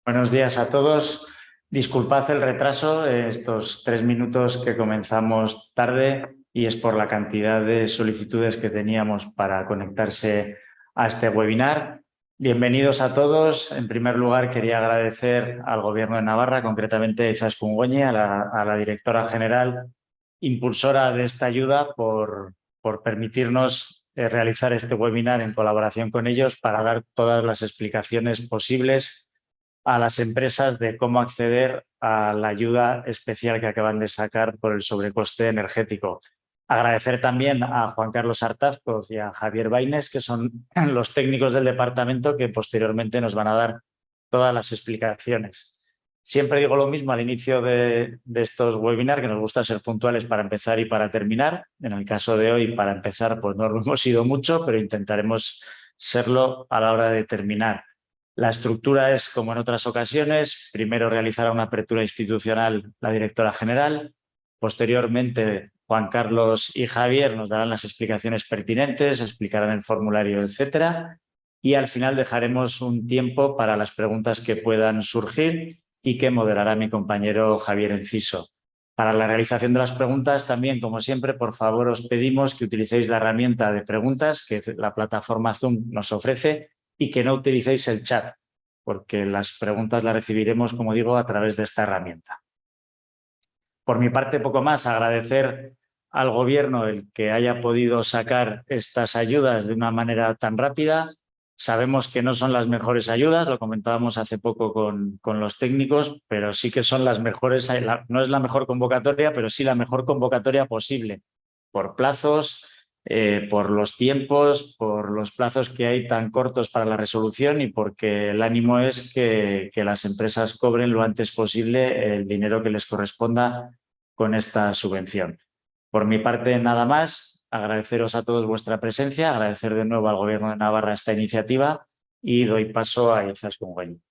Buenos días a todos. Disculpad el retraso, estos 3 minutos que comenzamos tarde, y es por la cantidad de solicitudes que teníamos para conectarse a este webinar. Bienvenidos a todos. En primer lugar, quería agradecer al Gobierno de Navarra, concretamente a Izaskun Goñi, a la directora general, impulsora de esta ayuda, por permitirnos realizar este webinar en colaboración con ellos para dar todas las explicaciones posibles a las empresas de cómo acceder a la ayuda especial que acaban de sacar por el sobrecoste energético. Agradecer también a Juan Carlos Artazcoz y a Javier Baines, que son los técnicos del departamento que posteriormente nos van a dar todas las explicaciones. Siempre digo lo mismo al inicio de estos webinars, que nos gusta ser puntuales para empezar y para terminar. En el caso de hoy, para empezar, pues no lo hemos ido mucho, pero intentaremos serlo a la hora de terminar. La estructura es como en otras ocasiones. Primero realizará una apertura institucional la directora general. Posteriormente, Juan Carlos y Javier nos darán las explicaciones pertinentes, explicarán el formulario, etcétera. Y al final dejaremos un tiempo para las preguntas que puedan surgir y que moderará mi compañero Javier Enciso. Para la realización de las preguntas también, como siempre, por favor os pedimos que utilicéis la herramienta de preguntas que la plataforma Zoom nos ofrece y que no utilicéis el chat, porque las preguntas las recibiremos, como digo, a través de esta herramienta. Por mi parte, poco más. Agradecer al Gobierno el que haya podido sacar estas ayudas de una manera tan rápida. Sabemos que no son las mejores ayudas, lo comentábamos hace poco con los técnicos, pero sí que son las mejores. No es la mejor convocatoria, pero sí la mejor convocatoria posible, por plazos, por los tiempos, por los plazos que hay tan cortos para la resolución, y porque el ánimo es que las empresas cobren lo antes posible el dinero que les corresponda con esta subvención. Por mi parte, nada más. Agradeceros a todos vuestra presencia, agradecer de nuevo al Gobierno de Navarra esta iniciativa y doy paso a Izaskun Goñi.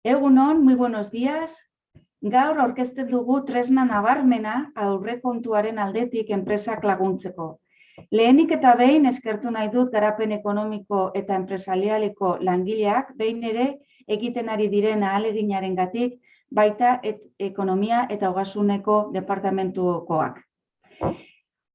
Egunon, muy buenos días. Gaur aurkezten dugu tresna nabarmena aurrekontuaren aldetik enpresak laguntzeko. Lehenik eta behin eskertu nahi dut garapen ekonomiko eta enpresarialeko langileak behin ere egiten ari diren ahaleginarengatik, baita ekonomia eta ogasuneko departamentukoak.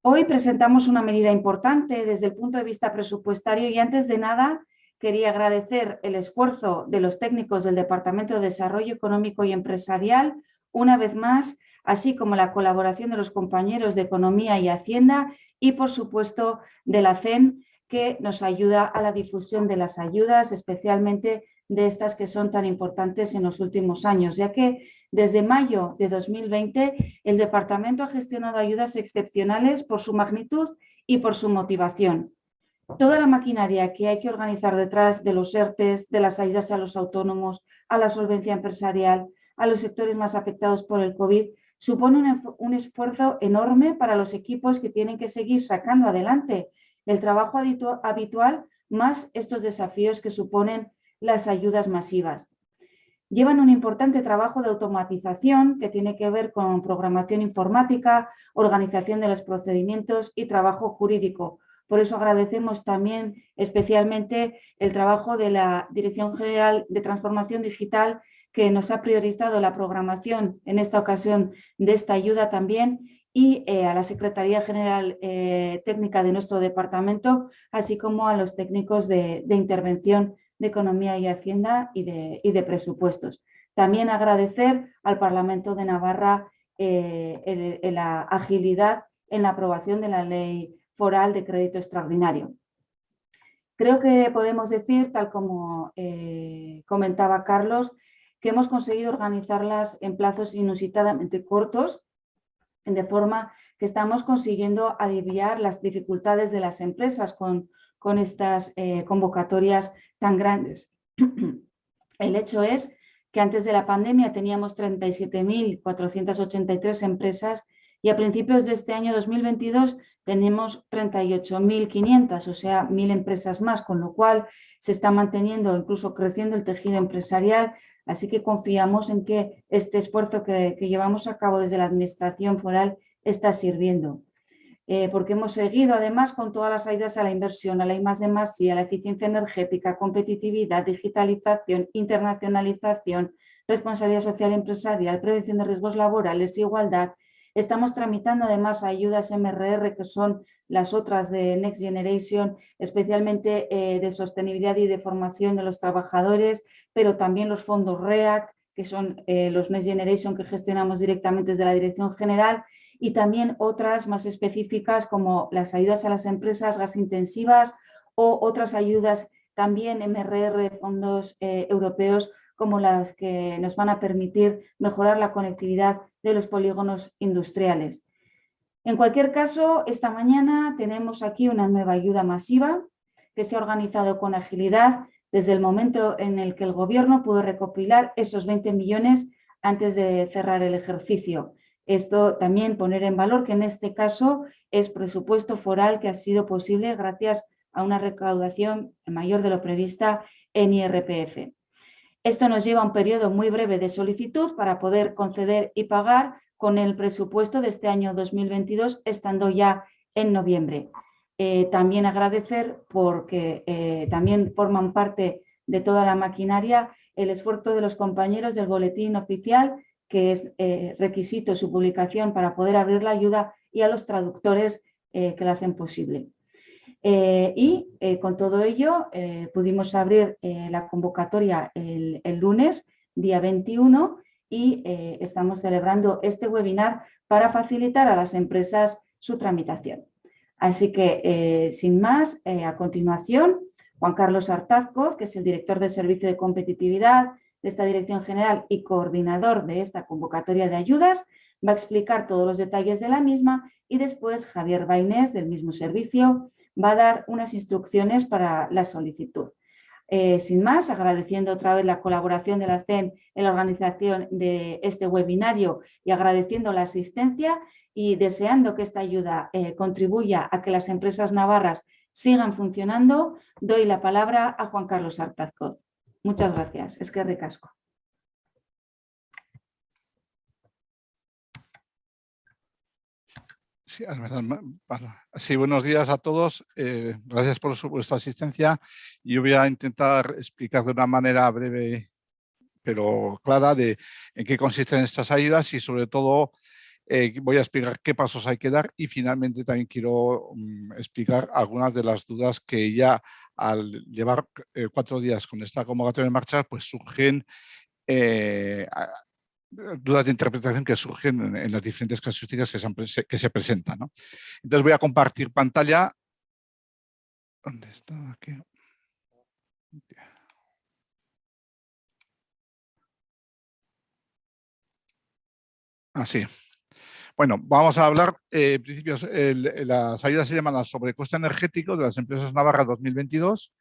Hoy presentamos una medida importante desde el punto de vista presupuestario y antes de nada quería agradecer el esfuerzo de los técnicos del Departamento de Desarrollo Económico y Empresarial, una vez más, así como la colaboración de los compañeros de Economía y Hacienda y, por supuesto, de la CEN, que nos ayuda a la difusión de las ayudas, especialmente de estas que son tan importantes en los últimos años, ya que desde mayo de 2020 el Departamento ha gestionado ayudas excepcionales por su magnitud y por su motivación. Toda la maquinaria que hay que organizar detrás de los ERTEs, de las ayudas a los autónomos, a la solvencia empresarial, a los sectores más afectados por el COVID, supone un esfuerzo enorme para los equipos que tienen que seguir sacando adelante el trabajo habitual, más estos desafíos que suponen las ayudas masivas. Llevan un importante trabajo de automatización que tiene que ver con programación informática, organización de los procedimientos y trabajo jurídico. Por eso agradecemos también especialmente el trabajo de la Dirección General de Transformación Digital, que nos ha priorizado la programación en esta ocasión de esta ayuda también, y a la Secretaría General Técnica de nuestro departamento, así como a los técnicos de intervención de Economía y Hacienda y de presupuestos. También agradecer al Parlamento de Navarra la agilidad en la aprobación de la Ley Foral de Crédito Extraordinario. Creo que podemos decir, tal como comentaba Carlos, que hemos conseguido organizarlas en plazos inusitadamente cortos, de forma que estamos consiguiendo aliviar las dificultades de las empresas con estas convocatorias tan grandes. El hecho es que antes de la pandemia teníamos 37.483 empresas y a principios de este año 2022 tenemos 38.500, o sea, 1.000 empresas más, con lo cual se está manteniendo, incluso creciendo el tejido empresarial. Así que confiamos en que este esfuerzo que llevamos a cabo desde la Administración foral está sirviendo. porque hemos seguido además con todas las ayudas a la inversión, a la I+D+I, a la eficiencia energética, competitividad, digitalización, internacionalización, responsabilidad social empresarial, prevención de riesgos laborales, igualdad. Estamos tramitando además ayudas MRR, que son las otras de Next Generation, especialmente de sostenibilidad y de formación de los trabajadores, pero también los fondos REACT, que son los Next Generation que gestionamos directamente desde la Dirección General, y también otras más específicas como las ayudas a las empresas gas intensivas o otras ayudas también MRR, fondos europeos, como las que nos van a permitir mejorar la conectividad de los polígonos industriales. En cualquier caso, esta mañana tenemos aquí una nueva ayuda masiva que se ha organizado con agilidad desde el momento en el que el Gobierno pudo recopilar esos 20 millones antes de cerrar el ejercicio. Esto también poner en valor que en este caso es presupuesto foral que ha sido posible gracias a una recaudación mayor de lo prevista en IRPF. Esto nos lleva a un periodo muy breve de solicitud para poder conceder y pagar con el presupuesto de este año 2022, estando ya en noviembre. También agradecer porque también forman parte de toda la maquinaria el esfuerzo de los compañeros del boletín oficial, que es requisito su publicación para poder abrir la ayuda, y a los traductores que la hacen posible. Con todo ello pudimos abrir la convocatoria el lunes, día 21, y estamos celebrando este webinar para facilitar a las empresas su tramitación. Así que, sin más, a continuación, Juan Carlos Artazcoz, que es el director del Servicio de Competitividad de esta Dirección General y coordinador de esta convocatoria de ayudas, va a explicar todos los detalles de la misma, y después Javier Bainés, del mismo servicio, va a dar unas instrucciones para la solicitud. Sin más, agradeciendo otra vez la colaboración de la CEN en la organización de este webinario y agradeciendo la asistencia y deseando que esta ayuda contribuya a que las empresas navarras sigan funcionando, doy la palabra a Juan Carlos Artazcoz. Muchas gracias. Eskerrik asko. Sí, buenos días a todos. Gracias por vuestra asistencia. Yo voy a intentar explicar de una manera breve pero clara de en qué consisten estas ayudas y sobre todo voy a explicar qué pasos hay que dar, y finalmente también quiero explicar algunas de las dudas que ya al llevar 4 días con esta convocatoria en marcha pues surgen dudas de interpretación que surgen en las diferentes casuísticas que se presentan, ¿no? Entonces voy a compartir pantalla. ¿Dónde está? Aquí. Así. Bueno, vamos a hablar, en principio, las ayudas se llaman las sobrecoste energético de las empresas navarras 2022.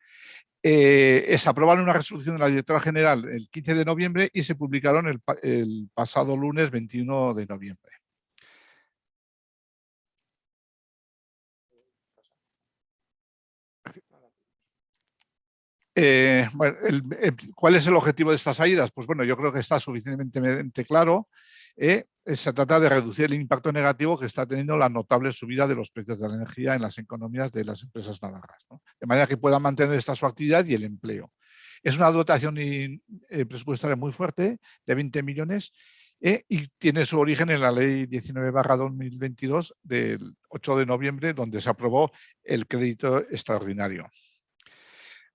Se aprobaron una resolución de la directora general el 15 de noviembre y se publicaron el pasado lunes 21 de noviembre. Bueno, ¿cuál es el objetivo de estas ayudas? Pues bueno, yo creo que está suficientemente claro. Se trata de reducir el impacto negativo que está teniendo la notable subida de los precios de la energía en las economías de las empresas navarras, ¿no? De manera que puedan mantener su actividad y el empleo. Es una dotación presupuestaria muy fuerte, de 20 millones, y tiene su origen en la Ley 19/2022 del 8 de noviembre, donde se aprobó el crédito extraordinario.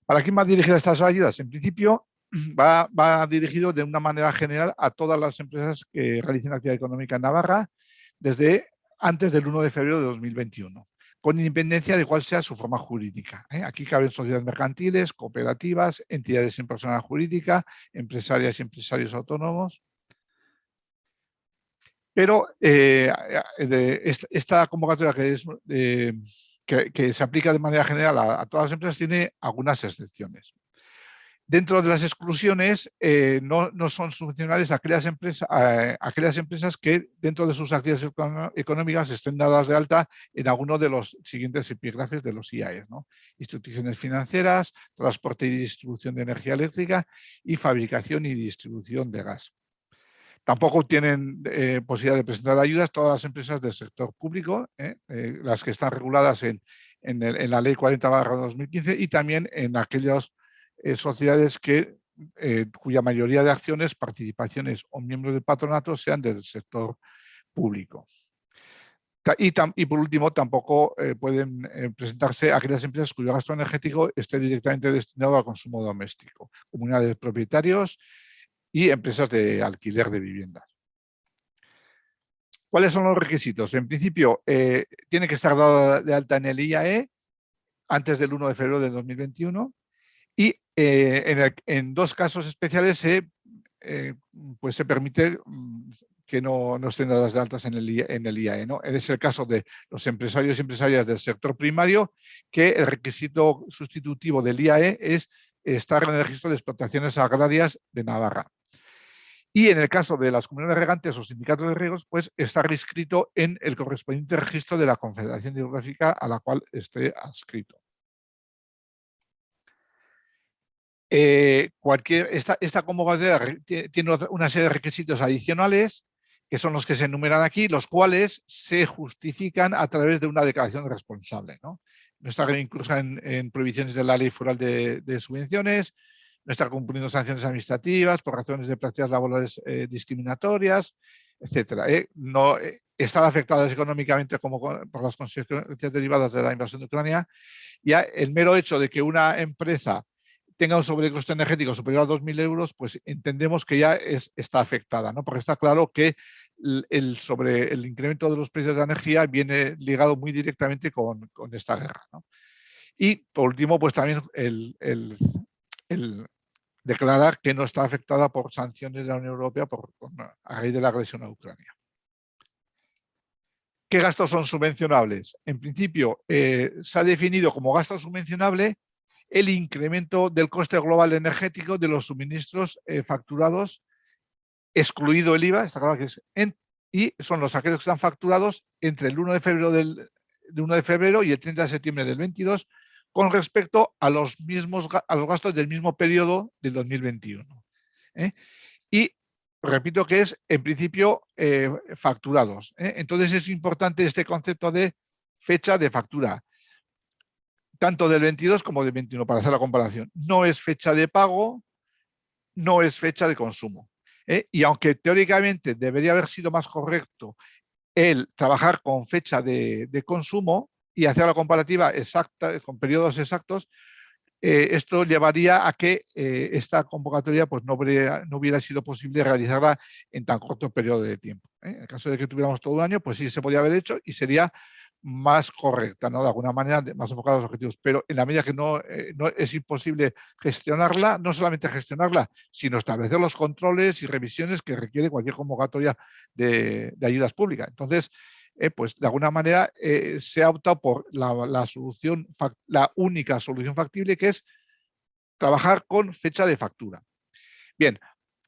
¿Para quién van dirigidas estas ayudas? En principio, va dirigido de una manera general a todas las empresas que realicen actividad económica en Navarra desde antes del 1 de febrero de 2021, con independencia de cuál sea su forma jurídica. Aquí caben sociedades mercantiles, cooperativas, entidades sin persona jurídica, empresarias y empresarios autónomos. Pero esta convocatoria que se aplica de manera general a todas las empresas tiene algunas excepciones. Dentro de las exclusiones no son subvencionables aquellas empresas que dentro de sus actividades económicas estén dadas de alta en alguno de los siguientes epígrafes de los IAES, ¿no? Instituciones financieras, transporte y distribución de energía eléctrica y fabricación y distribución de gas. Tampoco tienen posibilidad de presentar ayudas todas las empresas del sector público, las que están reguladas en la Ley 40/2015 y también en aquellas sociedades cuya mayoría de acciones, participaciones o miembros del patronato sean del sector público. Y por último, tampoco pueden presentarse aquellas empresas cuyo gasto energético esté directamente destinado al consumo doméstico, comunidades de propietarios y empresas de alquiler de viviendas. ¿Cuáles son los requisitos? En principio, tiene que estar dado de alta en el IAE antes del 1 de febrero de 2021 y en dos casos especiales pues se permite que no estén dadas de altas en el IAE, ¿no? Es el caso de los empresarios y empresarias del sector primario, que el requisito sustitutivo del IAE es estar en el registro de explotaciones agrarias de Navarra. Y en el caso de las comunidades regantes o sindicatos de riegos, pues estar inscrito en el correspondiente registro de la Confederación Hidrográfica a la cual esté adscrito. Esta convocatoria tiene una serie de requisitos adicionales, que son los que se enumeran aquí, los cuales se justifican a través de una declaración responsable, ¿no? No está inclusa en prohibiciones de la Ley Foral de Subvenciones, no está cumpliendo sanciones administrativas por razones de prácticas laborales discriminatorias, etcétera. No están afectadas económicamente por las consecuencias derivadas de la invasión de Ucrania. Ya el mero hecho de que una empresa tenga un sobrecoste energético superior a 2.000 euros, pues entendemos que ya está afectada, ¿no? Porque está claro que el incremento de los precios de la energía viene ligado muy directamente con esta guerra, ¿no? Y por último, pues también el declarar que no está afectada por sanciones de la Unión Europea a raíz de la agresión a Ucrania. ¿Qué gastos son subvencionables? En principio, se ha definido como gasto subvencionable el incremento del coste global energético de los suministros facturados, excluido el IVA, está claro que y son aquellos que están facturados entre el 1 de febrero y el 30 de septiembre del 22 con respecto a los gastos del mismo periodo del 2021. Y repito que es, en principio, facturados. Entonces es importante este concepto de fecha de factura, tanto del 22 como del 21, para hacer la comparación. No es fecha de pago, no es fecha de consumo. Y aunque teóricamente debería haber sido más correcto el trabajar con fecha de consumo y hacer la comparativa exacta, con periodos exactos, esto llevaría a que esta convocatoria pues, no hubiera sido posible realizarla en tan corto periodo de tiempo. En el caso de que tuviéramos todo un año, pues sí se podía haber hecho y sería más correcta, ¿no? De alguna manera más enfocada a los objetivos, pero en la medida que no es imposible gestionarla, no solamente gestionarla, sino establecer los controles y revisiones que requiere cualquier convocatoria de ayudas públicas. Entonces, pues de alguna manera se ha optado por la única solución factible, que es trabajar con fecha de factura. Bien,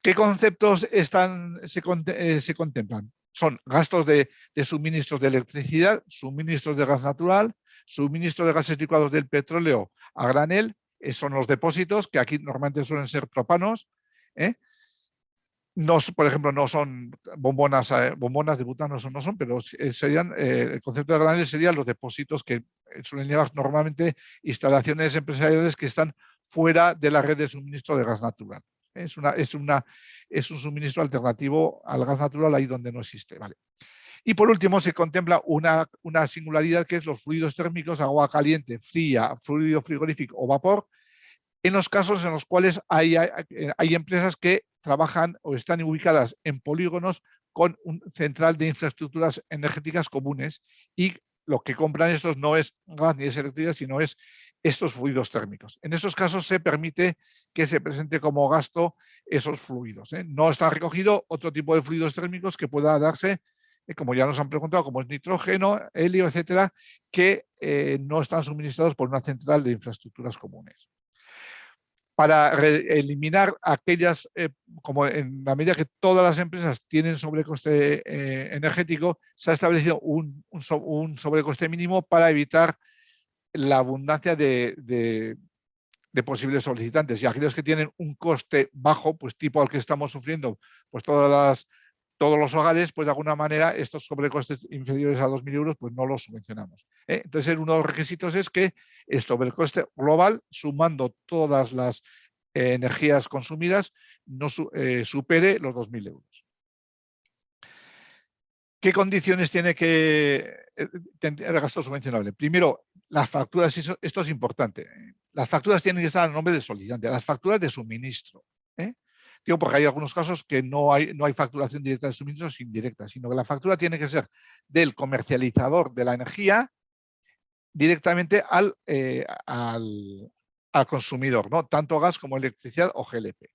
¿qué conceptos se contemplan? Son gastos de suministros de electricidad, suministros de gas natural, suministros de gases licuados del petróleo a granel, son los depósitos, que aquí normalmente suelen ser propanos. No, por ejemplo, no son bombonas de butano, no son, pero serían, el concepto de granel serían los depósitos que suelen llevar normalmente instalaciones empresariales que están fuera de la red de suministro de gas natural. Es un suministro alternativo al gas natural ahí donde no existe. ¿Vale? Y por último se contempla una singularidad, que es los fluidos térmicos, agua caliente, fría, fluido frigorífico o vapor, en los casos en los cuales hay empresas que trabajan o están ubicadas en polígonos con un central de infraestructuras energéticas comunes, y lo que compran estos no es gas ni es electricidad, sino es estos fluidos térmicos. En esos casos se permite que se presente como gasto esos fluidos. No están recogidos otro tipo de fluidos térmicos que pueda darse, como ya nos han preguntado, como es nitrógeno, helio, etcétera, que no están suministrados por una central de infraestructuras comunes. Para eliminar aquellas, como en la medida que todas las empresas tienen sobrecoste energético, se ha establecido un sobrecoste mínimo para evitar la abundancia de posibles solicitantes, y aquellos que tienen un coste bajo, pues tipo al que estamos sufriendo, pues todas todos los hogares, pues de alguna manera, estos sobrecostes inferiores a 2.000 euros, pues no los subvencionamos. Entonces, uno de los requisitos es que el sobrecoste global, sumando todas las energías consumidas, no supere los 2.000 euros. ¿Qué condiciones tiene que tener el gasto subvencionable? Primero, las facturas, esto es importante. Las facturas tienen que estar a nombre del solicitante, las facturas de suministro. Digo, porque hay algunos casos que no hay facturación directa de suministros indirecta, sino que la factura tiene que ser del comercializador de la energía directamente al consumidor, ¿no? Tanto gas como electricidad o GLP.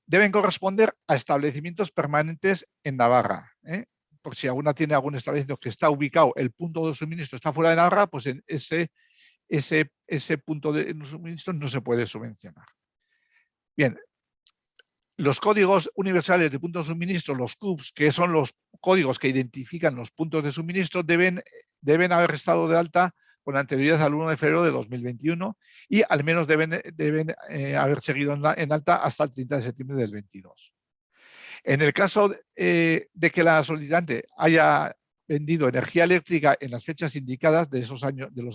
Deben corresponder a establecimientos permanentes en Navarra. Por si alguna tiene algún establecimiento que está ubicado, el punto de suministro está fuera de Navarra, pues en ese punto de suministro no se puede subvencionar. Bien, los códigos universales de puntos de suministro, los CUPS, que son los códigos que identifican los puntos de suministro, deben haber estado de alta con anterioridad al 1 de febrero de 2021 y al menos deben haber seguido en alta hasta el 30 de septiembre del 22. En el caso de que la solicitante haya vendido energía eléctrica en las fechas indicadas de los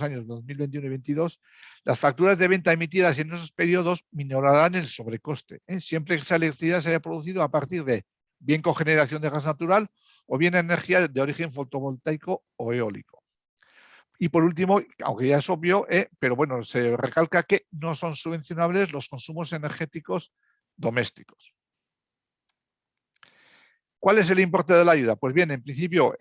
años 2021 y 2022, las facturas de venta emitidas en esos periodos minorarán el sobrecoste, siempre que esa electricidad se haya producido a partir de bien cogeneración de gas natural o bien energía de origen fotovoltaico o eólico. Y por último, aunque ya es obvio, pero bueno, se recalca que no son subvencionables los consumos energéticos domésticos. ¿Cuál es el importe de la ayuda? Pues bien, en principio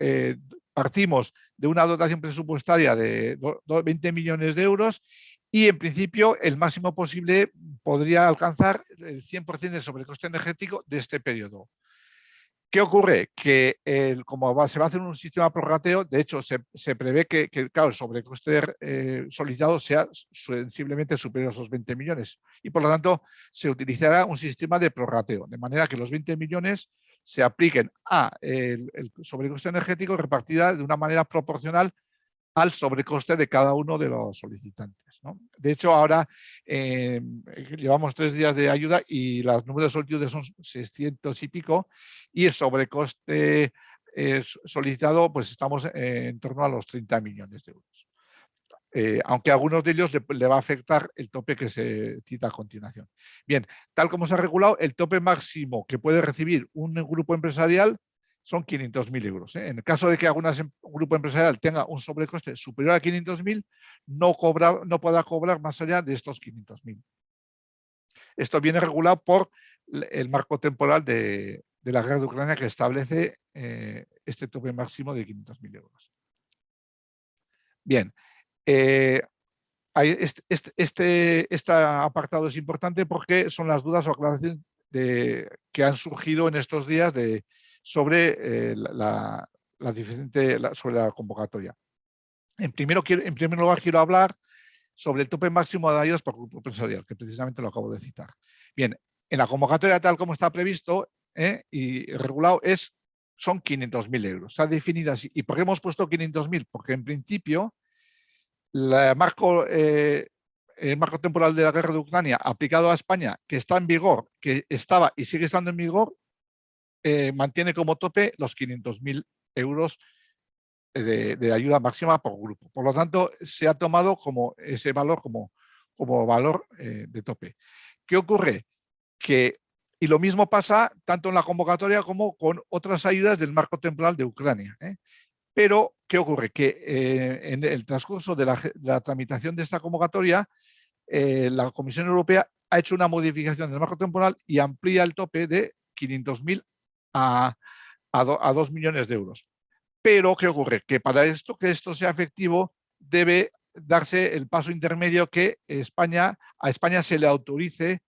partimos de una dotación presupuestaria de 20 millones de euros y en principio el máximo posible podría alcanzar el 100% del sobrecoste energético de este periodo. ¿Qué ocurre? Que como se va a hacer un sistema prorrateo, de hecho se prevé que claro, el sobrecoste solicitado sea sensiblemente superior a esos 20 millones y por lo tanto se utilizará un sistema de prorrateo, de manera que los 20 millones se apliquen a el sobrecoste energético repartida de una manera proporcional al sobrecoste de cada uno de los solicitantes, ¿no? De hecho, ahora llevamos 3 días de ayuda y los números de solicitudes son 600 y pico y el sobrecoste solicitado, pues estamos en torno a los 30 millones de euros. Aunque a algunos de ellos le va a afectar el tope que se cita a continuación. Bien, tal como se ha regulado, el tope máximo que puede recibir un grupo empresarial son 500.000 euros. En el caso de que un grupo empresarial tenga un sobrecoste superior a 500.000, no podrá cobrar más allá de estos 500.000. Esto viene regulado por el marco temporal de la guerra de Ucrania que establece este tope máximo de 500.000 euros. Bien, este apartado es importante porque son las dudas o aclaraciones que han surgido en estos días sobre la convocatoria. En primer lugar, quiero hablar sobre el tope máximo de ayudas por grupo empresarial, que precisamente lo acabo de citar. Bien, en la convocatoria tal como está previsto y regulado son 500.000 euros. Está definida así. ¿Y por qué hemos puesto 500.000? Porque en principio el marco temporal de la guerra de Ucrania aplicado a España, que está en vigor, que estaba y sigue estando en vigor, mantiene como tope los 500.000 euros de ayuda máxima por grupo. Por lo tanto, se ha tomado como ese valor como valor de tope. ¿Qué ocurre? Y lo mismo pasa tanto en la convocatoria como con otras ayudas del marco temporal de Ucrania. Pero, ¿qué ocurre? Que en el transcurso de la tramitación de esta convocatoria, la Comisión Europea ha hecho una modificación del marco temporal y amplía el tope de 500.000 a 2 millones de euros. Pero, ¿qué ocurre? Que para que esto sea efectivo, debe darse el paso intermedio que a España se le autorice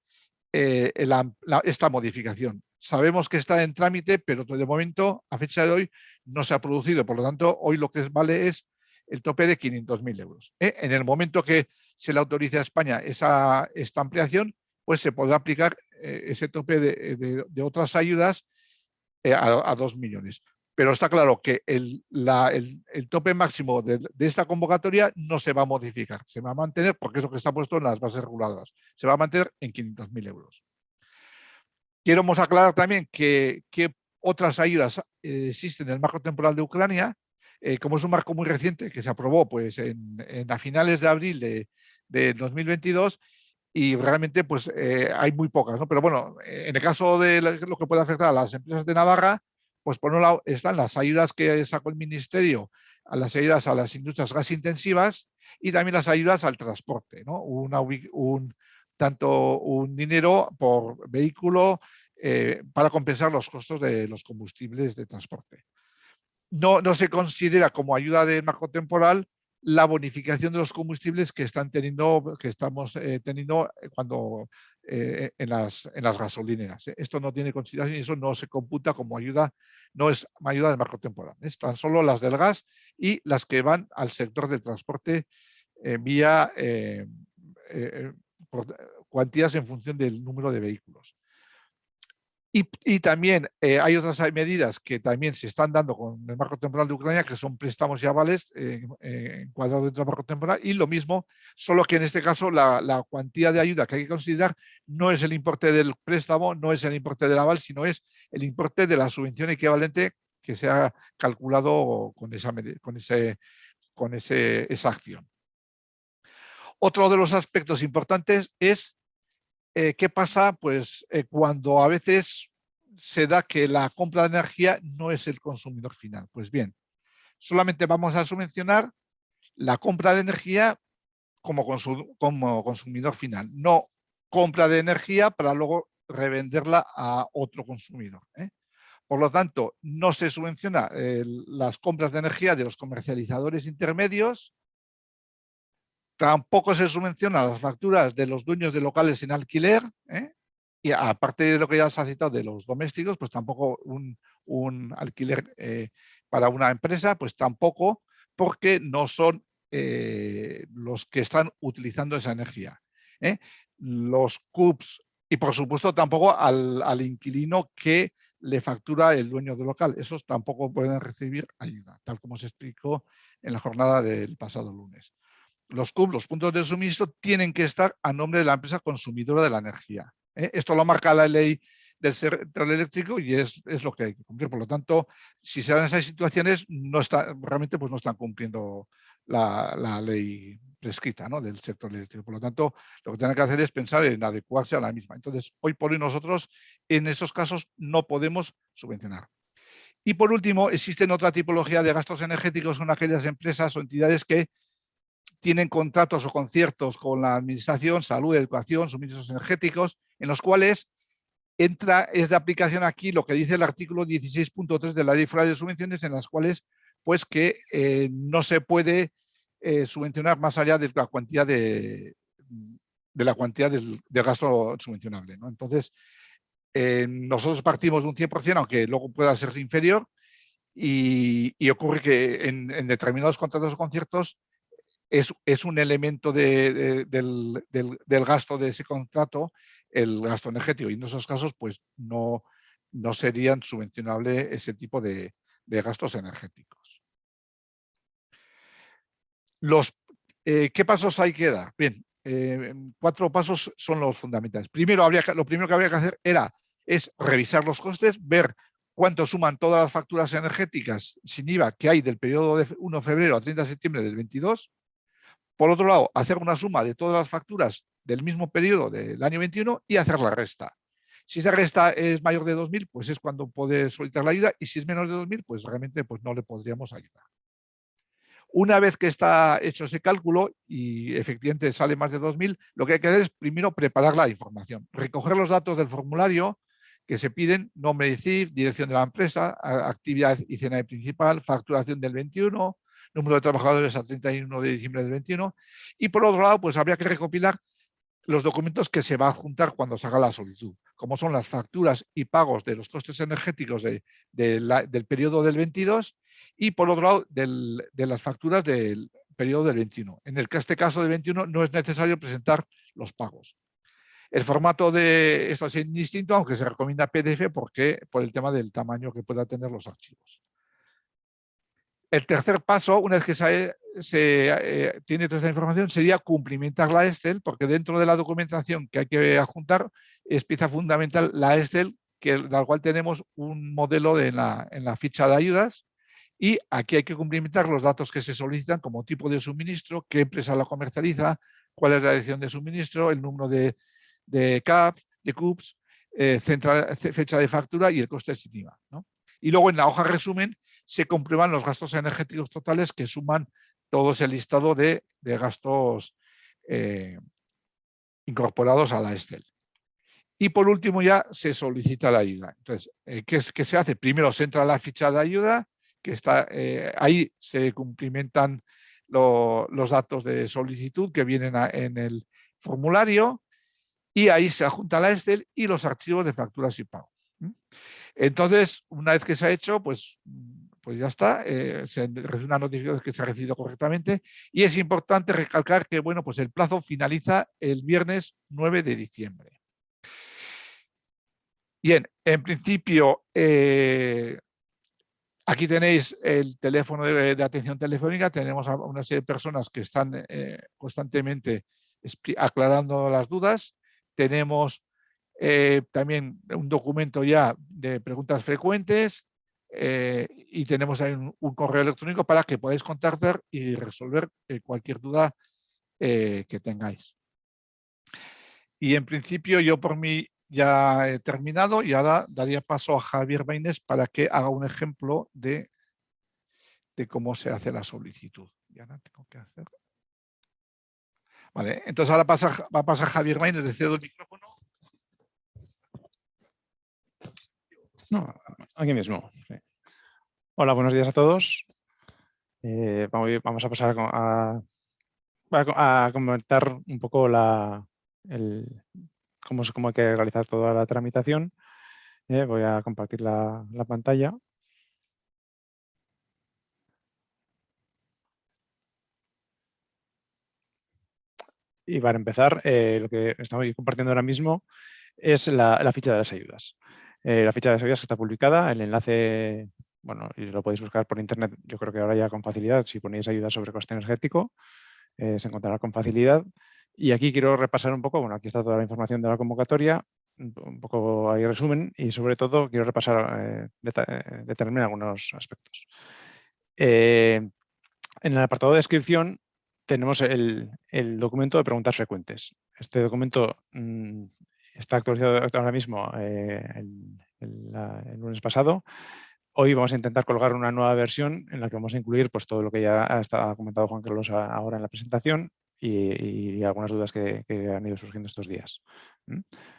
esta modificación. Sabemos que está en trámite, pero de momento, a fecha de hoy, no se ha producido. Por lo tanto, hoy lo que vale es el tope de 500.000 euros. En el momento que se le autorice a España esta ampliación, pues se podrá aplicar ese tope de otras ayudas a 2 millones. Pero está claro que el tope máximo de esta convocatoria no se va a modificar. Se va a mantener, porque es lo que está puesto en las bases reguladoras. Se va a mantener en 500.000 euros. Queremos aclarar también qué otras ayudas existen en el marco temporal de Ucrania. Como es un marco muy reciente que se aprobó pues, a finales de abril de 2022, y realmente pues, hay muy pocas, ¿no? Pero bueno, en el caso de lo que puede afectar a las empresas de Navarra, pues por un lado están las ayudas que sacó el Ministerio, a las ayudas a las industrias gas intensivas y también las ayudas al transporte, ¿no? Tanto un dinero por vehículo para compensar los costos de los combustibles de transporte. No se considera como ayuda de marco temporal la bonificación de los combustibles que estamos teniendo cuando en las gasolineras. Esto no tiene consideración y eso no se computa como ayuda, no es ayuda de marco temporal. Están solo las del gas y las que van al sector del transporte vía cuantías en función del número de vehículos. Y también hay otras medidas que también se están dando con el marco temporal de Ucrania, que son préstamos y avales encuadrados dentro del marco temporal, y lo mismo, solo que en este caso la cuantía de ayuda que hay que considerar no es el importe del préstamo, no es el importe del aval, sino es el importe de la subvención equivalente que se ha calculado con esa acción. Otro de los aspectos importantes es ¿qué pasa? Pues cuando a veces se da que la compra de energía no es el consumidor final. Pues bien, solamente vamos a subvencionar la compra de energía como consumidor final, no compra de energía para luego revenderla a otro consumidor. Por lo tanto, no se subvenciona las compras de energía de los comercializadores intermedios. Tampoco se subvencionan las facturas de los dueños de locales en alquiler, y aparte de lo que ya se ha citado de los domésticos, pues tampoco un alquiler para una empresa, pues tampoco, porque no son los que están utilizando esa energía. Los CUPs y por supuesto tampoco al inquilino que le factura el dueño del local. Esos tampoco pueden recibir ayuda, tal como se explicó en la jornada del pasado lunes. Los CUP, los puntos de suministro, tienen que estar a nombre de la empresa consumidora de la energía. Esto lo marca la ley del sector eléctrico y es lo que hay que cumplir. Por lo tanto, si se dan esas situaciones, realmente pues no están cumpliendo la ley prescrita, ¿no?, del sector eléctrico. Por lo tanto, lo que tienen que hacer es pensar en adecuarse a la misma. Entonces, hoy por hoy nosotros en esos casos no podemos subvencionar. Y por último, existen otra tipología de gastos energéticos, son aquellas empresas o entidades que tienen contratos o conciertos con la administración, salud, educación, suministros energéticos, en los cuales es de aplicación aquí lo que dice el artículo 16.3 de la Ley Federal de Subvenciones, en las cuales pues que no se puede subvencionar más allá de la cuantía del gasto subvencionable, ¿no? Entonces, nosotros partimos de un 100%, aunque luego pueda ser inferior, y ocurre que en determinados contratos o conciertos es un elemento del gasto de ese contrato, el gasto energético, y en esos casos pues no serían subvencionables ese tipo de gastos energéticos. ¿Qué pasos hay que dar? Bien, 4 pasos son los fundamentales. Lo primero que habría que hacer es revisar los costes, ver cuánto suman todas las facturas energéticas sin IVA que hay del periodo de 1 de febrero a 30 de septiembre del 22. Por otro lado, hacer una suma de todas las facturas del mismo periodo del año 21 y hacer la resta. Si esa resta es mayor de 2.000, pues es cuando puede solicitar la ayuda, y si es menos de 2.000, pues realmente pues no le podríamos ayudar. Una vez que está hecho ese cálculo y efectivamente sale más de 2.000, lo que hay que hacer es primero preparar la información, recoger los datos del formulario que se piden: nombre y CIF, dirección de la empresa, actividad y CNI principal, facturación del 21, número de trabajadores a 31 de diciembre del 21, y por otro lado, pues habría que recopilar los documentos que se va a adjuntar cuando se haga la solicitud, como son las facturas y pagos de los costes energéticos del periodo del 22 y por otro lado de las facturas del periodo del 21. En este caso del 21 no es necesario presentar los pagos. El formato de esto es indistinto, aunque se recomienda PDF por el tema del tamaño que pueda tener los archivos. El tercer paso, una vez que se tiene toda esta información, sería cumplimentar la Excel, porque dentro de la documentación que hay que adjuntar es pieza fundamental la Excel del cual tenemos un modelo en la ficha de ayudas, y aquí hay que cumplimentar los datos que se solicitan como tipo de suministro, qué empresa la comercializa, cuál es la dirección de suministro, el número de CAP, de CUPS, fecha de factura y el coste estimado, ¿no? Y luego en la hoja resumen se comprueban los gastos energéticos totales que suman todo ese listado de gastos incorporados a la Excel. Y por último ya se solicita la ayuda. Entonces, ¿qué se hace? Primero se entra a la ficha de ayuda, que está ahí se cumplimentan los datos de solicitud que vienen en el formulario, y ahí se adjunta la Excel y los archivos de facturas y pago. Entonces, una vez que se ha hecho, pues ya está, se recibe una notificación de que se ha recibido correctamente, y es importante recalcar que bueno, pues el plazo finaliza el viernes 9 de diciembre. Bien, en principio, aquí tenéis el teléfono de atención telefónica. Tenemos a una serie de personas que están constantemente aclarando las dudas. Tenemos también un documento ya de preguntas frecuentes, y tenemos ahí un correo electrónico para que podáis contactar y resolver cualquier duda que tengáis. Y en principio yo por mí ya he terminado, y ahora daría paso a Javier Baines para que haga un ejemplo de cómo se hace la solicitud. Ya no tengo que hacer. Vale, entonces ahora va a pasar Javier Baines, le cedo el micrófono. No, aquí mismo. Sí. Hola, buenos días a todos. Vamos a pasar a comentar un poco cómo hay que realizar toda la tramitación. Voy a compartir la pantalla. Y para empezar, lo que estamos compartiendo ahora mismo es la ficha de las ayudas. La ficha de las ayudas que está publicada, el enlace, bueno, y lo podéis buscar por internet, yo creo que ahora ya con facilidad, si ponéis ayudas sobre coste energético, se encontrará con facilidad. Y aquí quiero repasar un poco, bueno, aquí está toda la información de la convocatoria, un poco ahí resumen, y sobre todo quiero repasar, determinar algunos aspectos. En el apartado de descripción tenemos el documento de preguntas frecuentes. Este documento está actualizado ahora mismo el lunes pasado. Hoy vamos a intentar colgar una nueva versión en la que vamos a incluir pues, todo lo que ya ha comentado Juan Carlos ahora en la presentación y algunas dudas que han ido surgiendo estos días.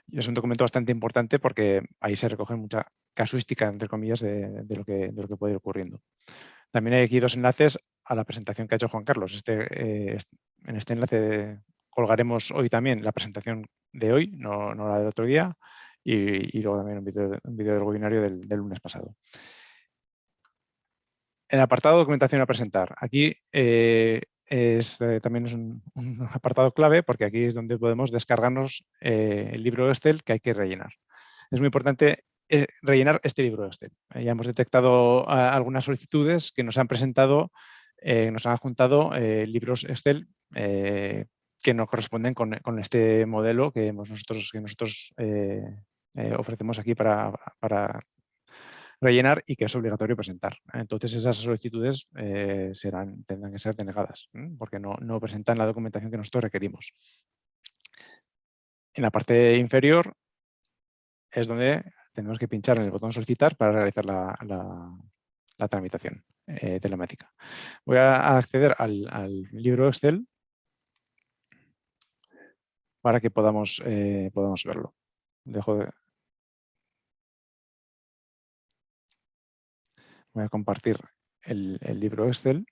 Y es un documento bastante importante porque ahí se recoge mucha casuística, entre comillas, de lo que puede ir ocurriendo. También hay aquí dos enlaces a la presentación que ha hecho Juan Carlos. En este enlace colgaremos hoy también la presentación de hoy, no la del otro día, y luego también un vídeo del webinario del lunes pasado. El apartado de documentación a presentar. Aquí también es un apartado clave porque aquí es donde podemos descargarnos el libro Excel que hay que rellenar. Es muy importante rellenar este libro Excel. Ya hemos detectado algunas solicitudes que nos han presentado, nos han adjuntado libros Excel que no corresponden con este modelo que nosotros ofrecemos aquí para rellenar y que es obligatorio presentar. Entonces esas solicitudes tendrán que ser denegadas porque no presentan la documentación que nosotros requerimos. En la parte inferior es donde tenemos que pinchar en el botón solicitar para realizar la tramitación telemática. Voy a acceder al libro Excel para que podamos verlo. Voy a compartir el libro Excel.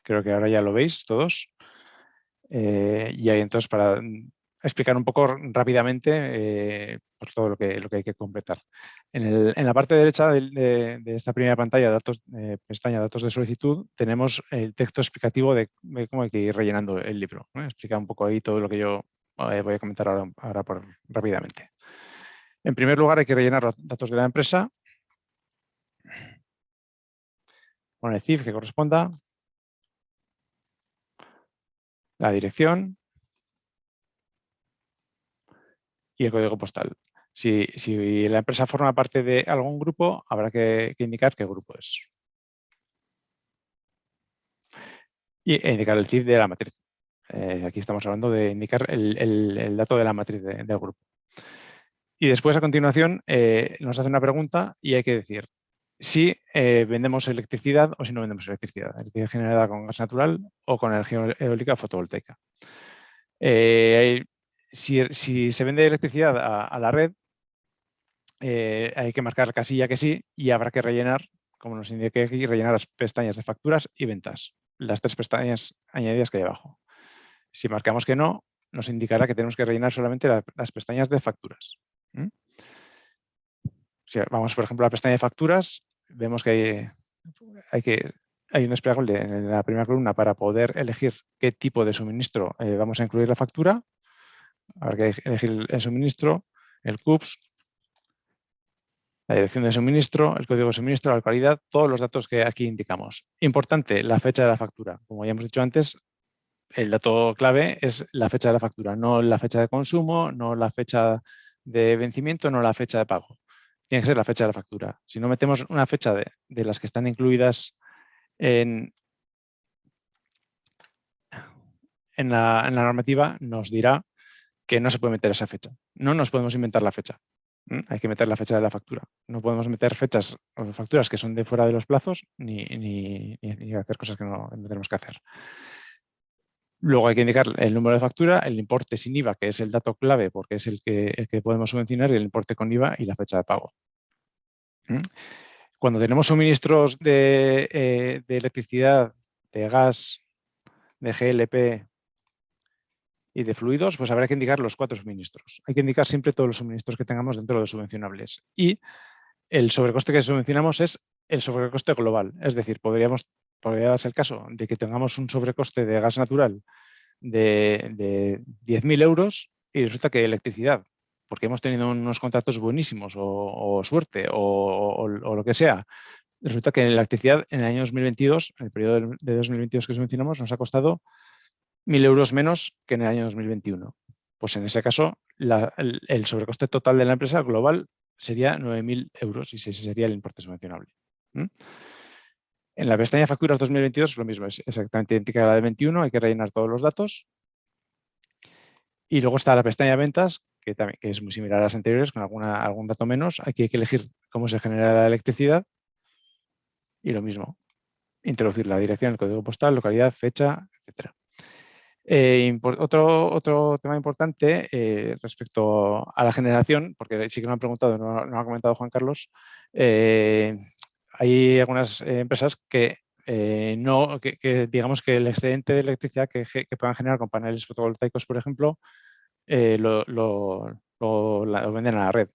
Creo que ahora ya lo veis todos. Y ahí entonces para explicar un poco rápidamente pues todo lo que hay que completar. En la parte derecha de esta primera pantalla, pestaña Datos de solicitud, tenemos el texto explicativo de cómo hay que ir rellenando el libro. Explica un poco ahí todo lo que yo voy a comentar ahora rápidamente. En primer lugar, hay que rellenar los datos de la empresa, con el CIF que corresponda, la dirección, y el código postal. Si la empresa forma parte de algún grupo, habrá que indicar qué grupo es. E indicar el CIF de la matriz. Aquí estamos hablando de indicar el dato de la matriz del grupo. Y después, a continuación, nos hace una pregunta y hay que decir si vendemos electricidad o si no vendemos electricidad. Electricidad generada con gas natural o con energía eólica fotovoltaica. Si se vende electricidad a la red, hay que marcar la casilla que sí y habrá que rellenar, como nos indica aquí, rellenar las pestañas de facturas y ventas. Las 3 pestañas añadidas que hay abajo. Si marcamos que no, nos indicará que tenemos que rellenar solamente las pestañas de facturas. Si vamos, por ejemplo, a la pestaña de facturas, vemos que hay un desplegable en la primera columna para poder elegir qué tipo de suministro vamos a incluir la factura. Habrá que elegir el suministro, el CUPS, la dirección de suministro, el código de suministro, la localidad, todos los datos que aquí indicamos. Importante, la fecha de la factura. Como ya hemos dicho antes, el dato clave es la fecha de la factura, no la fecha de consumo, no la fecha de vencimiento, no la fecha de pago. Tiene que ser la fecha de la factura. Si no metemos una fecha de las que están incluidas en la normativa, nos dirá que no se puede meter esa fecha. No nos podemos inventar la fecha. Hay que meter la fecha de la factura. No podemos meter fechas o facturas que son de fuera de los plazos ni hacer cosas que no tenemos que hacer. Luego hay que indicar el número de factura, el importe sin IVA, que es el dato clave porque es el que podemos subvencionar, y el importe con IVA y la fecha de pago. Cuando tenemos suministros de electricidad, de gas, de GLP y de fluidos, pues habrá que indicar los 4 suministros. Hay que indicar siempre todos los suministros que tengamos dentro de los subvencionables. Y el sobrecoste que subvencionamos es el sobrecoste global. Es decir, podría darse el caso de que tengamos un sobrecoste de gas natural de 10.000 euros y resulta que electricidad, porque hemos tenido unos contratos buenísimos o suerte o lo que sea, resulta que la electricidad en el año 2022, en el periodo de 2022 que subvencionamos, nos ha costado 1.000 euros menos que en el año 2021. Pues en ese caso, el sobrecoste total de la empresa global sería 9.000 euros y ese sería el importe subvencionable. En la pestaña facturas 2022 es lo mismo, es exactamente idéntica a la de 21, hay que rellenar todos los datos. Y luego está la pestaña ventas, que es muy similar a las anteriores, con algún dato menos. Aquí hay que elegir cómo se genera la electricidad y lo mismo, introducir la dirección, el código postal, localidad, fecha, etc. Otro tema importante respecto a la generación, porque sí que me han preguntado, no lo ha comentado Juan Carlos, hay algunas empresas que digamos que el excedente de electricidad que puedan generar con paneles fotovoltaicos, por ejemplo, lo venden a la red.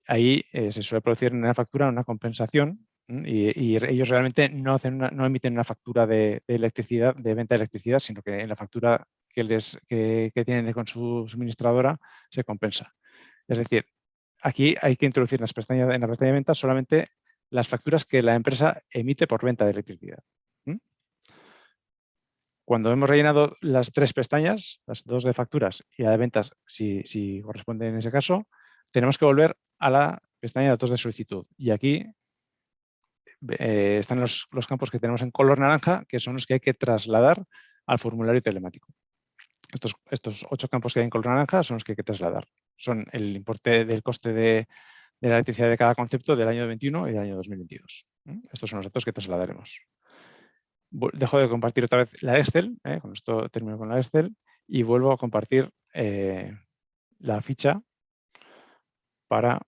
Ahí se suele producir en la factura una compensación y ellos realmente no emiten una factura de electricidad, de venta de electricidad, sino que en la factura que tienen con su suministradora se compensa. Es decir, aquí hay que introducir en la pestaña de ventas solamente las facturas que la empresa emite por venta de electricidad. Cuando hemos rellenado las 3 pestañas, las 2 de facturas y la de ventas, si corresponde en ese caso, tenemos que volver a la pestaña de datos de solicitud. Y aquí están los campos que tenemos en color naranja, que son los que hay que trasladar al formulario telemático. Estos 8 campos que hay en color naranja son los que hay que trasladar. Son el importe del coste de la electricidad de cada concepto del año 21 y del año 2022. Estos son los datos que trasladaremos. Dejo de compartir otra vez la Excel, con esto termino con la Excel, y vuelvo a compartir la ficha para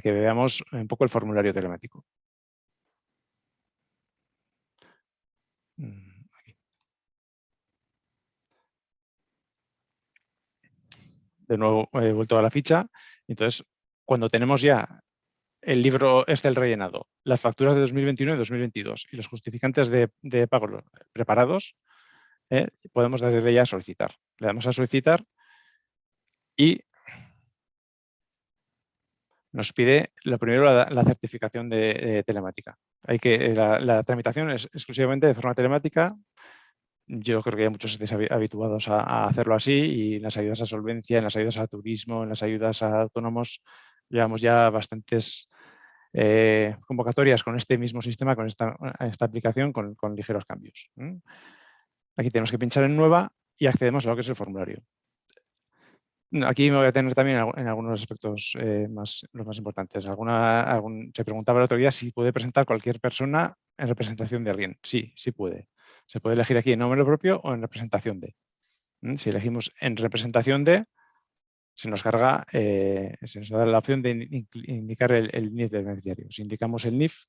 que veamos un poco el formulario telemático. Aquí. De nuevo he vuelto a la ficha. Entonces, cuando tenemos ya el libro Excel rellenado, las facturas de 2021 y 2022 y los justificantes de pago preparados, podemos darle ya a solicitar. Le damos a solicitar y nos pide lo primero la certificación de telemática. La tramitación es exclusivamente de forma telemática. yo creo que ya muchos estáis habituados a hacerlo así, y en las ayudas a solvencia, en las ayudas a turismo, en las ayudas a autónomos, llevamos ya bastantes convocatorias con este mismo sistema, con esta aplicación, con ligeros cambios. Aquí tenemos que pinchar en nueva y accedemos a lo que es el formulario. Aquí me voy a tener también en algunos aspectos los más importantes. Se preguntaba el otro día si puede presentar cualquier persona en representación de alguien. Sí, sí puede. Se puede elegir aquí en nombre propio o en representación de. Si elegimos en representación de, se nos carga, se nos da la opción de indicar el NIF del beneficiario. Si indicamos el NIF,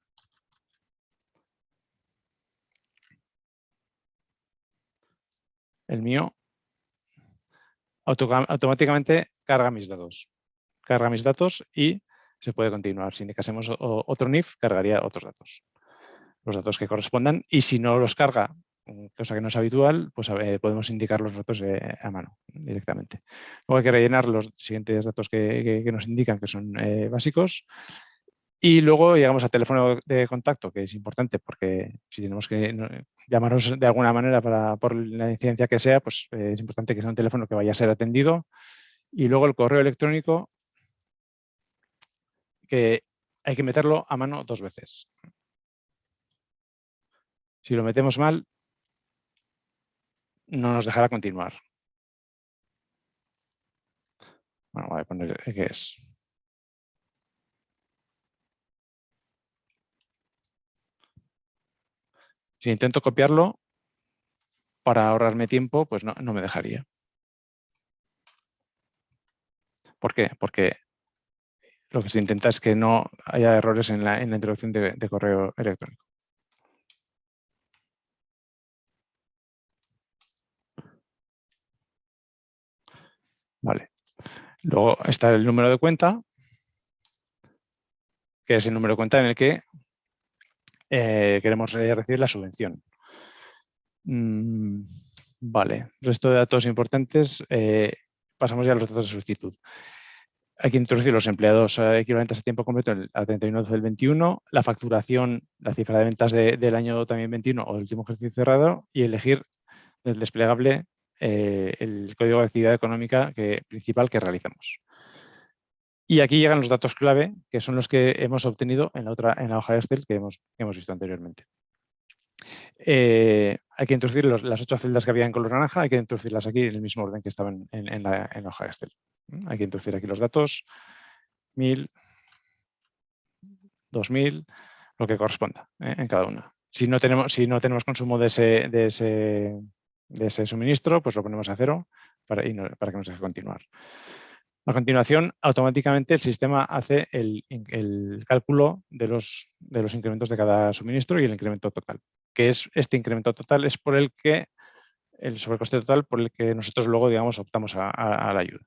el mío, automáticamente carga mis datos. Carga mis datos y se puede continuar. Si indicásemos otro NIF, cargaría otros datos. Los datos que correspondan, y si no los carga, cosa que no es habitual, pues podemos indicar los datos a mano directamente. Luego hay que rellenar los siguientes datos que nos indican que son básicos. Y luego llegamos al teléfono de contacto, que es importante porque si tenemos que llamarnos de alguna manera por la incidencia que sea, pues es importante que sea un teléfono que vaya a ser atendido. Y luego el correo electrónico, que hay que meterlo a mano 2 veces. Si lo metemos mal, no nos dejará continuar. Bueno, voy a poner qué es. Si intento copiarlo, para ahorrarme tiempo, pues no me dejaría. ¿Por qué? Porque lo que se intenta es que no haya errores en la introducción de correo electrónico. Vale. Luego está el número de cuenta, que es el número de cuenta en el que queremos recibir la subvención. Vale. Resto de datos importantes. Pasamos ya a los datos de solicitud. Hay que introducir los empleados equivalentes a tiempo completo a 31 del 21, la facturación, la cifra de ventas del año también 21 o del último ejercicio cerrado, y elegir del desplegable el código de actividad económica principal que realizamos. Y aquí llegan los datos clave, que son los que hemos obtenido en la hoja Excel que hemos visto anteriormente. Hay que introducir las 8 celdas que había en color naranja, hay que introducirlas aquí en el mismo orden que estaban en la hoja Excel. Hay que introducir aquí los datos, 1000, 2000, lo que corresponda en cada una. Si no tenemos consumo de ese suministro, pues lo ponemos a 0 para que nos deje continuar. A continuación, automáticamente el sistema hace el cálculo de los incrementos de cada suministro y el incremento total, que es este incremento total es por el sobrecoste total por el que nosotros luego, digamos, optamos a la ayuda.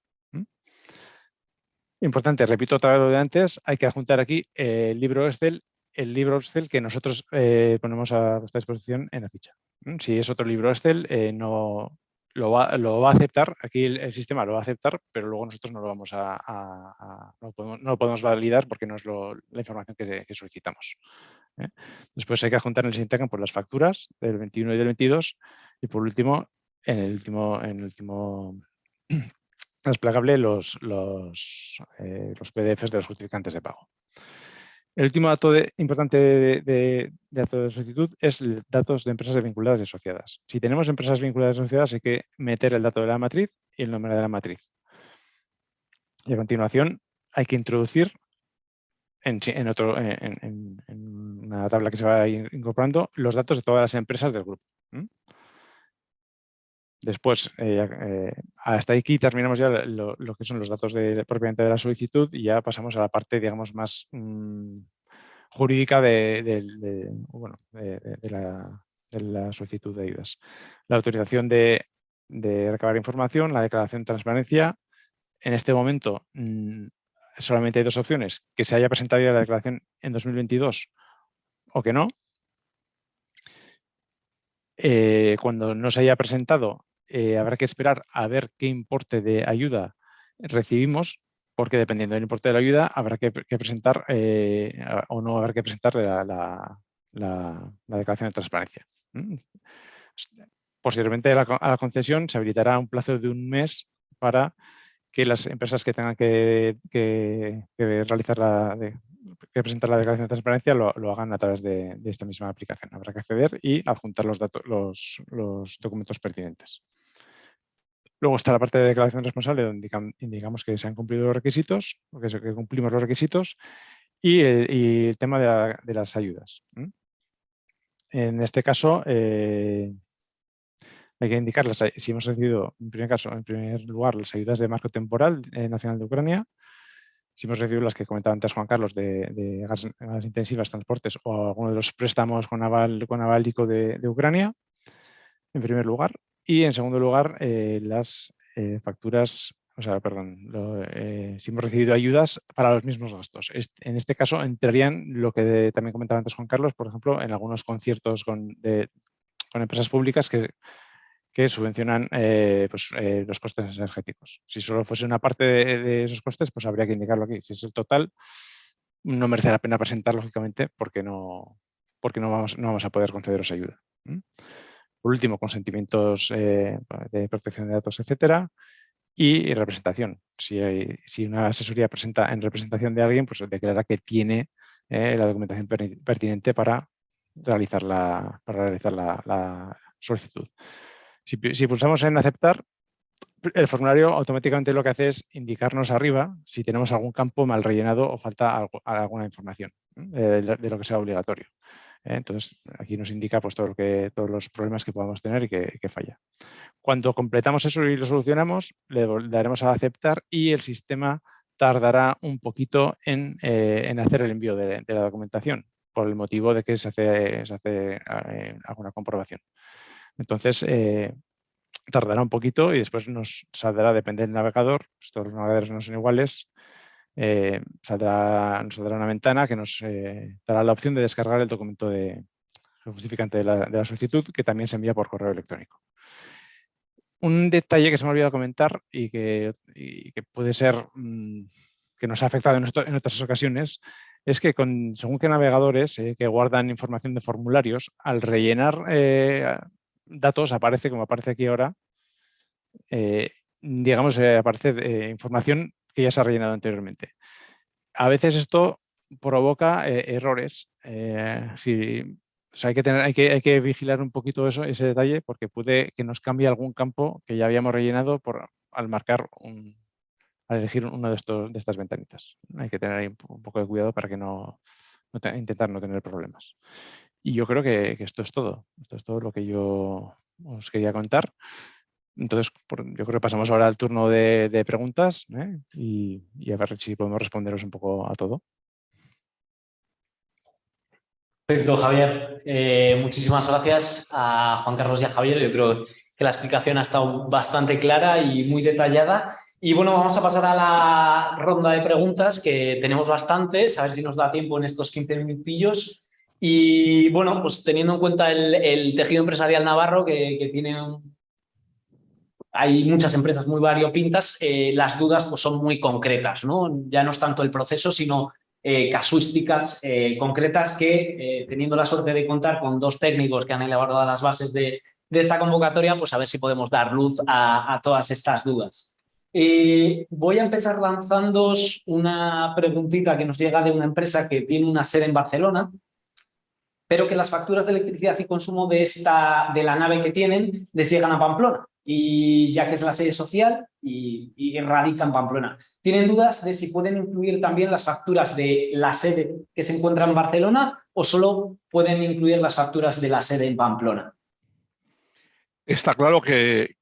Importante, repito otra vez lo de antes, hay que adjuntar aquí el libro Excel que nosotros ponemos a vuestra disposición en la ficha. Si es otro libro Excel, no lo va a aceptar, aquí el sistema lo va a aceptar, pero luego nosotros no lo vamos no lo podemos validar porque no es la información que solicitamos. Después hay que adjuntar en el siguiente campo las facturas del 21 y del 22, y por último, en el último desplegable los PDFs de los justificantes de pago. El último dato importante de datos de solicitud es datos de empresas vinculadas y asociadas. Si tenemos empresas vinculadas y asociadas, hay que meter el dato de la matriz y el nombre de la matriz. Y a continuación hay que introducir en una tabla que se va incorporando los datos de todas las empresas del grupo. Después, hasta aquí terminamos ya lo que son los datos propiamente de la solicitud, y ya pasamos a la parte, digamos, más jurídica de la solicitud de ayudas. La autorización de recabar información, la declaración de transparencia. En este momento solamente hay 2 opciones: que se haya presentado ya la declaración en 2022 o que no. Cuando no se haya presentado, habrá que esperar a ver qué importe de ayuda recibimos, porque dependiendo del importe de la ayuda habrá que presentar o no habrá que presentar la declaración de transparencia. posteriormente a la concesión se habilitará un plazo de 1 mes para que las empresas que tengan que realizar que presentar la declaración de transparencia lo hagan a través de esta misma aplicación. Habrá que acceder y adjuntar los documentos pertinentes. Luego está la parte de declaración responsable, donde indicamos que se han cumplido los requisitos, o que cumplimos los requisitos, y el tema de las ayudas. En este caso, hay que indicar si hemos recibido, en primer lugar, las ayudas de marco temporal nacional de Ucrania, si hemos recibido las que comentaba antes Juan Carlos de gas intensivas, transportes o alguno de los préstamos con aval ICO de Ucrania, en primer lugar. Y en segundo lugar, las facturas, si hemos recibido ayudas para los mismos gastos. En este caso entrarían lo que también comentaba antes Juan Carlos, por ejemplo, en algunos conciertos con empresas públicas que subvencionan los costes energéticos. Si solo fuese una parte de esos costes, pues habría que indicarlo aquí. Si es el total, no merece la pena presentar, lógicamente, porque no vamos a poder concederos ayuda. Por último, consentimientos de protección de datos, etcétera, y representación. Si una asesoría presenta en representación de alguien, pues declara que tiene la documentación pertinente para realizar la solicitud. Si pulsamos en aceptar, el formulario automáticamente lo que hace es indicarnos arriba si tenemos algún campo mal rellenado o falta alguna información de lo que sea obligatorio. Entonces, aquí nos indica pues, todos los problemas que podamos tener y que falla. Cuando completamos eso y lo solucionamos, le daremos a aceptar y el sistema tardará un poquito en hacer el envío de la documentación, por el motivo de que se hace alguna comprobación. Entonces, tardará un poquito y después nos saldrá, depende del navegador, pues todos los navegadores no son iguales, nos saldrá una ventana que nos dará la opción de descargar el documento justificante de la solicitud, que también se envía por correo electrónico. Un detalle que se me ha olvidado comentar y que puede ser que nos ha afectado en otras ocasiones es que según qué navegadores que guardan información de formularios, al rellenar datos aparece, como aparece aquí ahora, aparece información que ya se ha rellenado anteriormente. A veces esto provoca errores. Hay que vigilar un poquito ese detalle, porque puede que nos cambie algún campo que ya habíamos rellenado al marcar al elegir una de estas ventanitas. Hay que tener ahí un poco de cuidado para que intentar no tener problemas. Y yo creo que esto es todo. Esto es todo lo que yo os quería contar. Entonces, yo creo que pasamos ahora al turno de preguntas y a ver si podemos responderos un poco a todo. Perfecto, Javier. Muchísimas gracias a Juan Carlos y a Javier. Yo creo que la explicación ha estado bastante clara y muy detallada. Y bueno, vamos a pasar a la ronda de preguntas, que tenemos bastantes, a ver si nos da tiempo en estos 15 minutillos. Y bueno, pues teniendo en cuenta el tejido empresarial navarro, que tiene hay muchas empresas muy variopintas, las dudas pues, son muy concretas, ¿no? Ya no es tanto el proceso, sino casuísticas concretas que, teniendo la suerte de contar con 2 técnicos que han elaborado las bases de esta convocatoria, pues a ver si podemos dar luz a todas estas dudas. Voy a empezar lanzándoos una preguntita que nos llega de una empresa que tiene una sede en Barcelona, pero que las facturas de electricidad y consumo de la nave que tienen les llegan a Pamplona, y ya que es la sede social y radica en Pamplona. Tienen dudas de si pueden incluir también las facturas de la sede que se encuentra en Barcelona o solo pueden incluir las facturas de la sede en Pamplona. Está claro que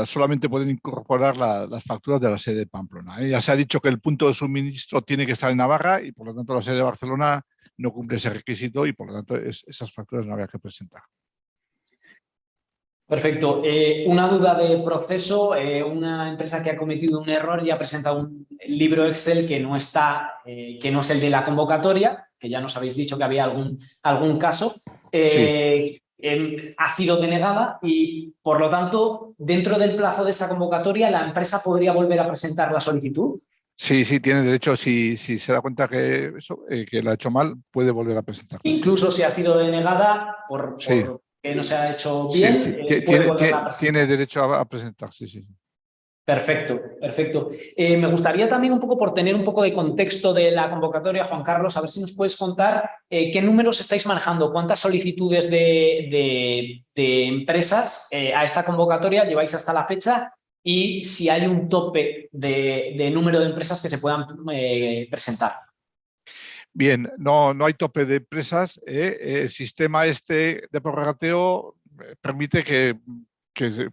solamente pueden incorporar las facturas de la sede de Pamplona. Ya se ha dicho que el punto de suministro tiene que estar en Navarra y por lo tanto la sede de Barcelona no cumple ese requisito y por lo tanto esas facturas no habría que presentar. Perfecto. Una duda de proceso. Una empresa que ha cometido un error y ha presentado un libro Excel que no es el de la convocatoria, que ya nos habéis dicho que había algún caso. Sí. Ha sido denegada y, por lo tanto, dentro del plazo de esta convocatoria, ¿la empresa podría volver a presentar la solicitud? Sí, tiene derecho. Si se da cuenta que la ha hecho mal, puede volver a presentarla. Incluso si ha sido denegada por que no se ha hecho Sí, bien, sí, puede volverla a presentar. tiene derecho a presentar, sí, sí. Perfecto, perfecto. Me gustaría también un poco, por tener un poco de contexto de la convocatoria, Juan Carlos, a ver si nos puedes contar qué números estáis manejando, cuántas solicitudes de empresas a esta convocatoria lleváis hasta la fecha y si hay un tope de número de empresas que se puedan presentar. Bien, no hay tope de empresas. El sistema este de prorrateo permite que se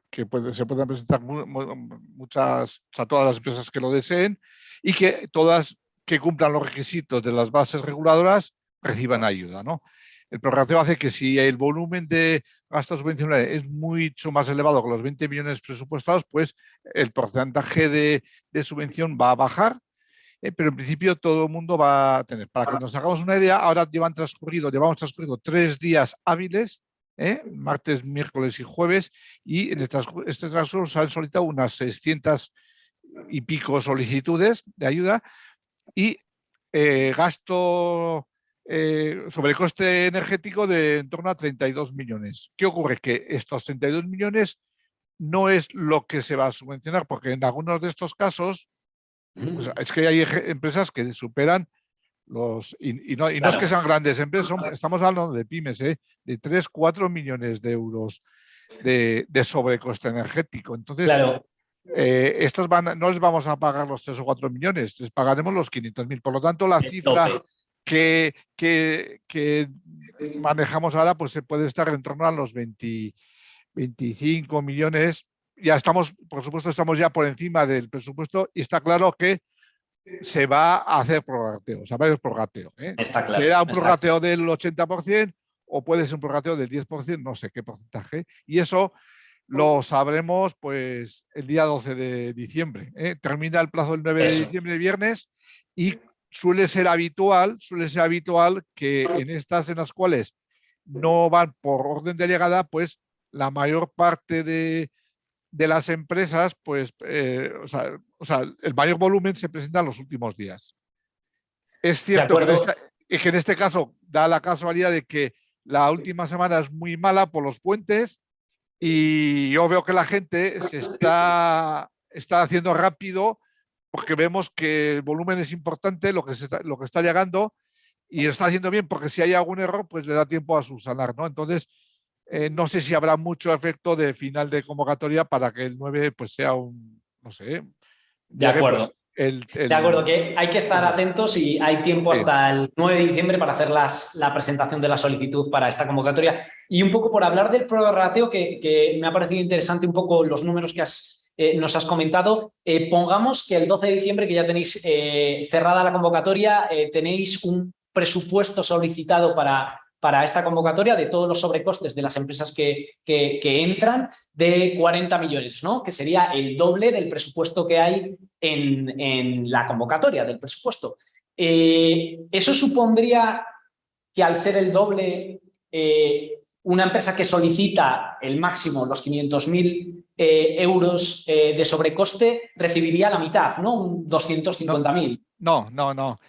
puedan presentar muchas, o sea, todas las empresas que lo deseen y que todas que cumplan los requisitos de las bases reguladoras reciban ayuda, ¿no? El prorrateo hace que si el volumen de gastos subvencionales es mucho más elevado que los 20 millones presupuestados, pues el porcentaje de subvención va a bajar. Pero en principio todo el mundo va a tener. Para que nos hagamos una idea, ahora llevamos transcurrido 3 días hábiles, martes, miércoles y jueves, y en este transcurso se han solicitado unas 600 y pico solicitudes de ayuda y gasto sobrecoste energético de en torno a 32 millones. ¿Qué ocurre? Que estos 32 millones no es lo que se va a subvencionar, porque en algunos de estos casos pues es que hay empresas que superan y no es que sean grandes empresas, estamos hablando de pymes, de 3, 4 millones de euros de sobrecoste energético. Entonces, Claro. Estos no les vamos a pagar los 3 o 4 millones, les pagaremos los 500.000. Por lo tanto, la cifra que manejamos ahora pues se puede estar en torno a los 25 millones. Ya estamos, por supuesto, estamos ya por encima del presupuesto y está claro que se va a hacer prorrateo, o sea, varios prorrateos. Está claro. Será un prorrateo del 80% o puede ser un prorrateo del 10%, no sé qué porcentaje. Y eso lo sabremos pues el día 12 de diciembre. Termina el plazo del 9 de diciembre, viernes, y suele ser habitual que en estas en las cuales no van por orden de llegada, pues la mayor parte de las empresas, pues, o sea, el mayor volumen se presenta en los últimos días. Es cierto que en este caso da la casualidad de que la última semana es muy mala por los puentes y yo veo que la gente se está haciendo rápido porque vemos que el volumen es importante, lo que está llegando, y está haciendo bien porque si hay algún error, pues le da tiempo a subsanar, ¿no? Entonces, no sé si habrá mucho efecto de final de convocatoria para que el 9 pues sea un, no sé. De acuerdo. Pues, de acuerdo, que hay que estar atentos y hay tiempo hasta el 9 de diciembre para hacer la presentación de la solicitud para esta convocatoria. Y un poco por hablar del prorrateo, que me ha parecido interesante un poco los números que nos has comentado. Pongamos que el 12 de diciembre, que ya tenéis cerrada la convocatoria, tenéis un presupuesto solicitado para esta convocatoria de todos los sobrecostes de las empresas que entran de 40 millones, ¿no? Que sería el doble del presupuesto que hay en la convocatoria del presupuesto. Eso supondría que al ser el doble, una empresa que solicita el máximo, los 500.000 euros de sobrecoste, recibiría la mitad, ¿no? Un 250.000. No.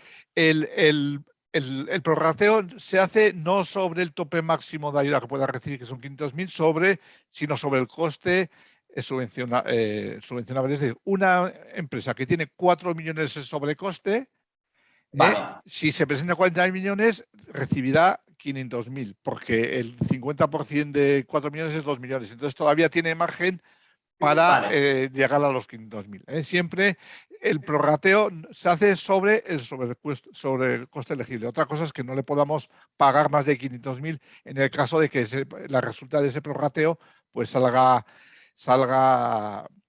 El prorrateo se hace no sobre el tope máximo de ayuda que pueda recibir, que son 500.000, sino sobre el coste subvencionable. Es decir, una empresa que tiene 4 millones de sobrecoste, si se presenta 40 millones, recibirá 500.000, porque el 50% de 4 millones es 2 millones. Entonces todavía tiene margen para llegar a los 500.000. Siempre el prorrateo se hace sobre el coste elegible. Otra cosa es que no le podamos pagar más de 500.000 en el caso de que la resulta de ese prorrateo pues salga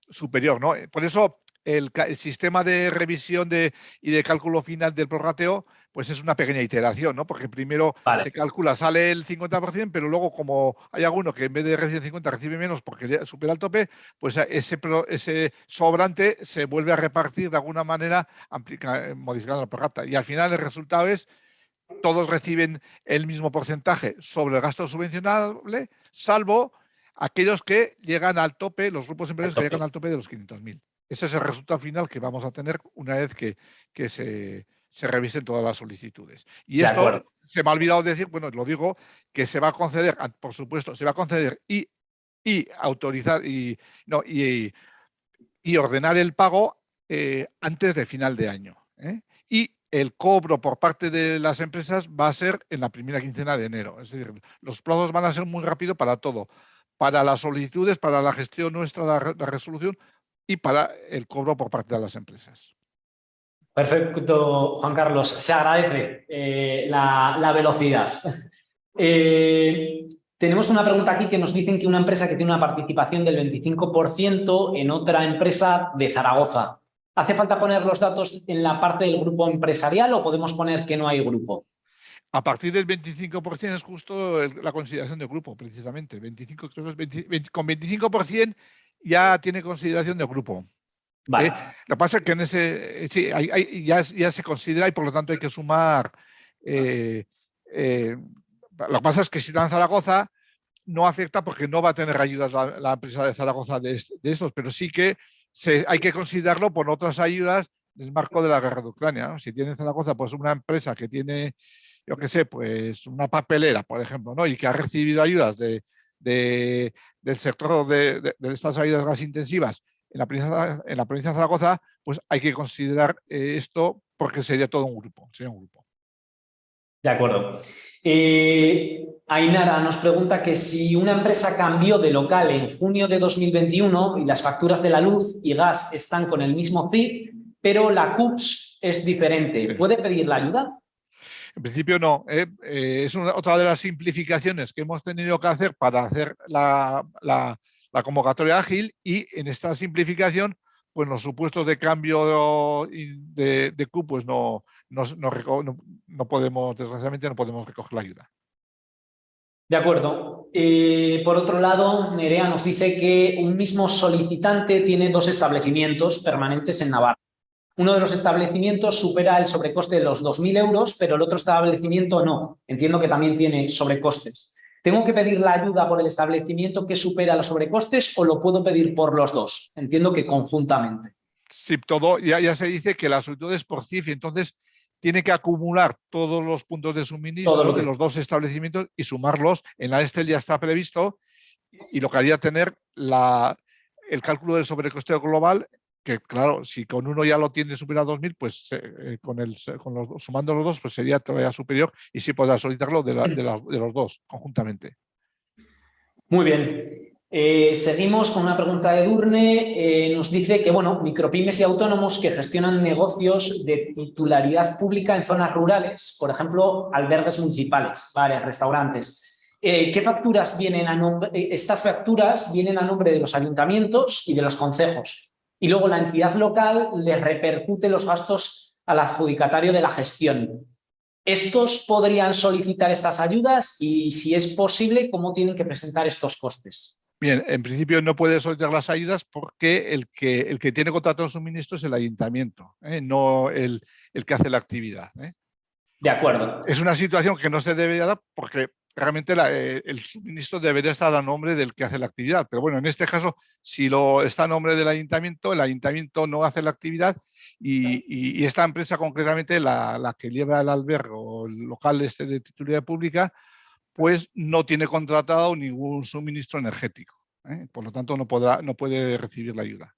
superior, ¿no? Por eso el sistema de revisión y de cálculo final del prorrateo pues es una pequeña iteración, ¿no? Porque primero se calcula, sale el 50%, pero luego como hay alguno que en vez de recibir 50 recibe menos porque supera el tope, pues ese sobrante se vuelve a repartir de alguna manera modificando la prorrata. Y al final el resultado es todos reciben el mismo porcentaje sobre el gasto subvencionable, salvo aquellos que llegan al tope, los grupos empresariales que llegan al tope de los 500.000. Ese es el resultado final que vamos a tener una vez que se se revisen todas las solicitudes. Y De esto acuerdo. se me ha olvidado decir, bueno, lo digo, que se va a conceder, por supuesto, se va a conceder y autorizar y ordenar el pago antes de final de año. Y el cobro por parte de las empresas va a ser en la primera quincena de enero. Es decir, los plazos van a ser muy rápidos para todo. Para las solicitudes, para la gestión nuestra, la resolución y para el cobro por parte de las empresas. Perfecto, Juan Carlos. Se agradece la velocidad. Tenemos una pregunta aquí que nos dicen que una empresa que tiene una participación del 25% en otra empresa de Zaragoza. ¿Hace falta poner los datos en la parte del grupo empresarial o podemos poner que no hay grupo? A partir del 25% es justo la consideración de grupo, precisamente. 25, creo que es con 25% ya tiene consideración de grupo. Vale. Lo que pasa es que en ese sí, ya se considera y por lo tanto hay que sumar. Lo que pasa es que si está en Zaragoza no afecta porque no va a tener ayudas la empresa de Zaragoza de estos, pero sí que hay que considerarlo por otras ayudas del marco de la guerra de Ucrania, ¿no? Si tiene en Zaragoza pues una empresa que tiene, yo qué sé, pues una papelera, por ejemplo, ¿no? Y que ha recibido ayudas del sector de estas ayudas gas intensivas en la provincia de Zaragoza, pues hay que considerar esto porque sería todo un grupo, sería un grupo. De acuerdo. Ainara nos pregunta que si una empresa cambió de local en junio de 2021 y las facturas de la luz y gas están con el mismo CIF, pero la CUPS es diferente, Sí. ¿puede pedir la ayuda? En principio no. Es otra de las simplificaciones que hemos tenido que hacer para hacer la convocatoria ágil, y en esta simplificación pues los supuestos de cambio de CUP pues no podemos, desgraciadamente no podemos recoger la ayuda. De acuerdo. Por otro lado, Nerea nos dice que un mismo solicitante tiene 2 establecimientos permanentes en Navarra. Uno de los establecimientos supera el sobrecoste de los 2.000 euros, pero el otro establecimiento no. Entiendo que también tiene sobrecostes. ¿Tengo que pedir la ayuda por el establecimiento que supera los sobrecostes o lo puedo pedir por los dos? Entiendo que conjuntamente. Sí, todo, ya se dice que la solicitud es por CIF y entonces tiene que acumular todos los puntos de suministro de los 2 establecimientos y sumarlos. En la Excel ya está previsto, y lo que haría tener el cálculo del sobrecoste global, que claro, si con uno ya lo tiene superado 2.000, pues sumando los 2 pues sería todavía superior y sí podrá solicitarlo de los 2 conjuntamente. Muy bien. Seguimos con una pregunta de Edurne. Nos dice que, bueno, micropymes y autónomos que gestionan negocios de titularidad pública en zonas rurales, por ejemplo, albergues municipales, bares, restaurantes. ¿Qué facturas vienen a nombre? Estas facturas vienen a nombre de los ayuntamientos y de los concejos. Y luego la entidad local les repercute los gastos al adjudicatario de la gestión. ¿Estos podrían solicitar estas ayudas? Y si es posible, ¿cómo tienen que presentar estos costes? Bien, en principio no puede solicitar las ayudas porque el que tiene contrato de suministro es el ayuntamiento, no el que hace la actividad. De acuerdo. Es una situación que no se debería dar porque realmente el suministro debería estar a nombre del que hace la actividad. Pero bueno, en este caso, si está a nombre del ayuntamiento, el ayuntamiento no hace la actividad y esta empresa concretamente, la que lleva el albergue o el local de titularidad pública, pues no tiene contratado ningún suministro energético. Por lo tanto, no puede recibir la ayuda.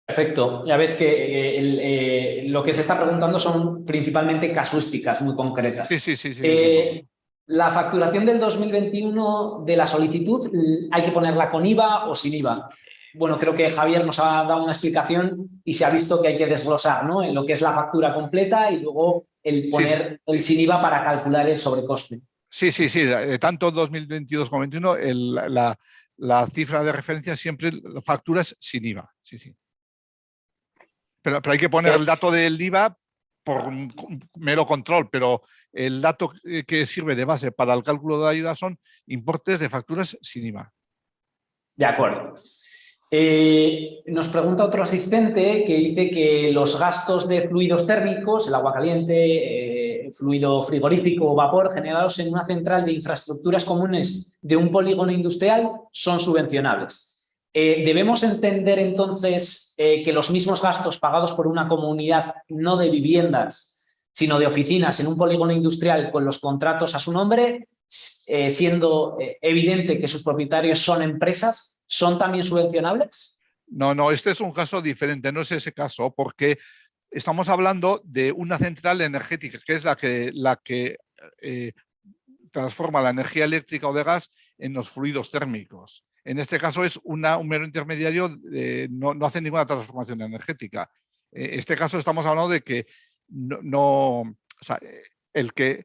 Perfecto. Ya ves que lo que se está preguntando son principalmente casuísticas muy concretas. Sí. La facturación del 2021 de la solicitud, ¿hay que ponerla con IVA o sin IVA? Bueno, creo que Javier nos ha dado una explicación y se ha visto que hay que desglosar, ¿no? En lo que es la factura completa y luego el poner el sin IVA para calcular el sobrecoste. Sí. Tanto 2022 como 2021, la cifra de referencia siempre facturas sin IVA. Sí. Pero hay que poner el dato del IVA por mero control, pero el dato que sirve de base para el cálculo de la ayuda son importes de facturas sin IVA. De acuerdo. Nos pregunta otro asistente que dice que los gastos de fluidos térmicos, el agua caliente, fluido frigorífico o vapor generados en una central de infraestructuras comunes de un polígono industrial son subvencionables. ¿Debemos entender entonces que los mismos gastos pagados por una comunidad no de viviendas sino de oficinas en un polígono industrial con los contratos a su nombre, siendo evidente que sus propietarios son empresas, ¿son también subvencionables? No, este es un caso diferente, no es ese caso, porque estamos hablando de una central energética, que es la que transforma la energía eléctrica o de gas en los fluidos térmicos. En este caso es un mero intermediario, no hace ninguna transformación energética. En este caso estamos hablando de que o sea, el que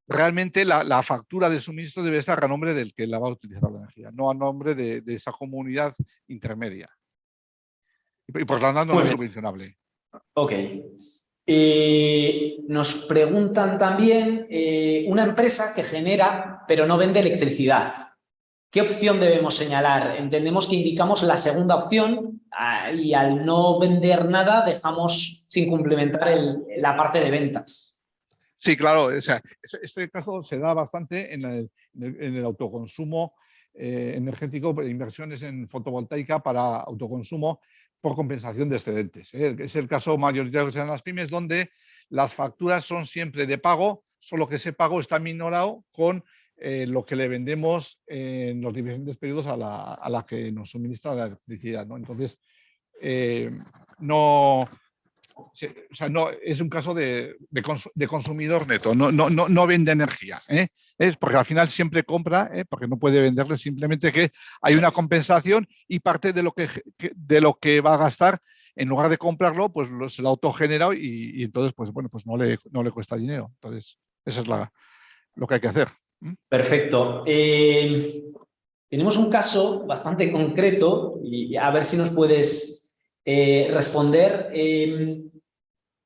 realmente la factura de suministro debe estar a nombre del que la va a utilizar la energía, no a nombre de esa comunidad intermedia. Y por lo tanto no es subvencionable. Ok. Nos preguntan también una empresa que genera pero no vende electricidad. ¿Qué opción debemos señalar? Entendemos que indicamos la segunda opción y al no vender nada dejamos sin complementar la parte de ventas. Sí, claro. O sea, este caso se da bastante en el autoconsumo energético, de inversiones en fotovoltaica para autoconsumo por compensación de excedentes. Es el caso mayoritario que se da en las pymes, donde las facturas son siempre de pago, solo que ese pago está minorado con lo que le vendemos en los diferentes periodos a la que nos suministra la electricidad, ¿no? Entonces, no es un caso de consumidor neto, no vende energía, es porque al final siempre compra, porque no puede venderle, simplemente que hay una compensación y parte de lo que va a gastar, en lugar de comprarlo, pues se lo autogenera y entonces pues bueno, pues no le cuesta dinero. Entonces, eso es lo que hay que hacer. Perfecto. Tenemos un caso bastante concreto y a ver si nos puedes responder.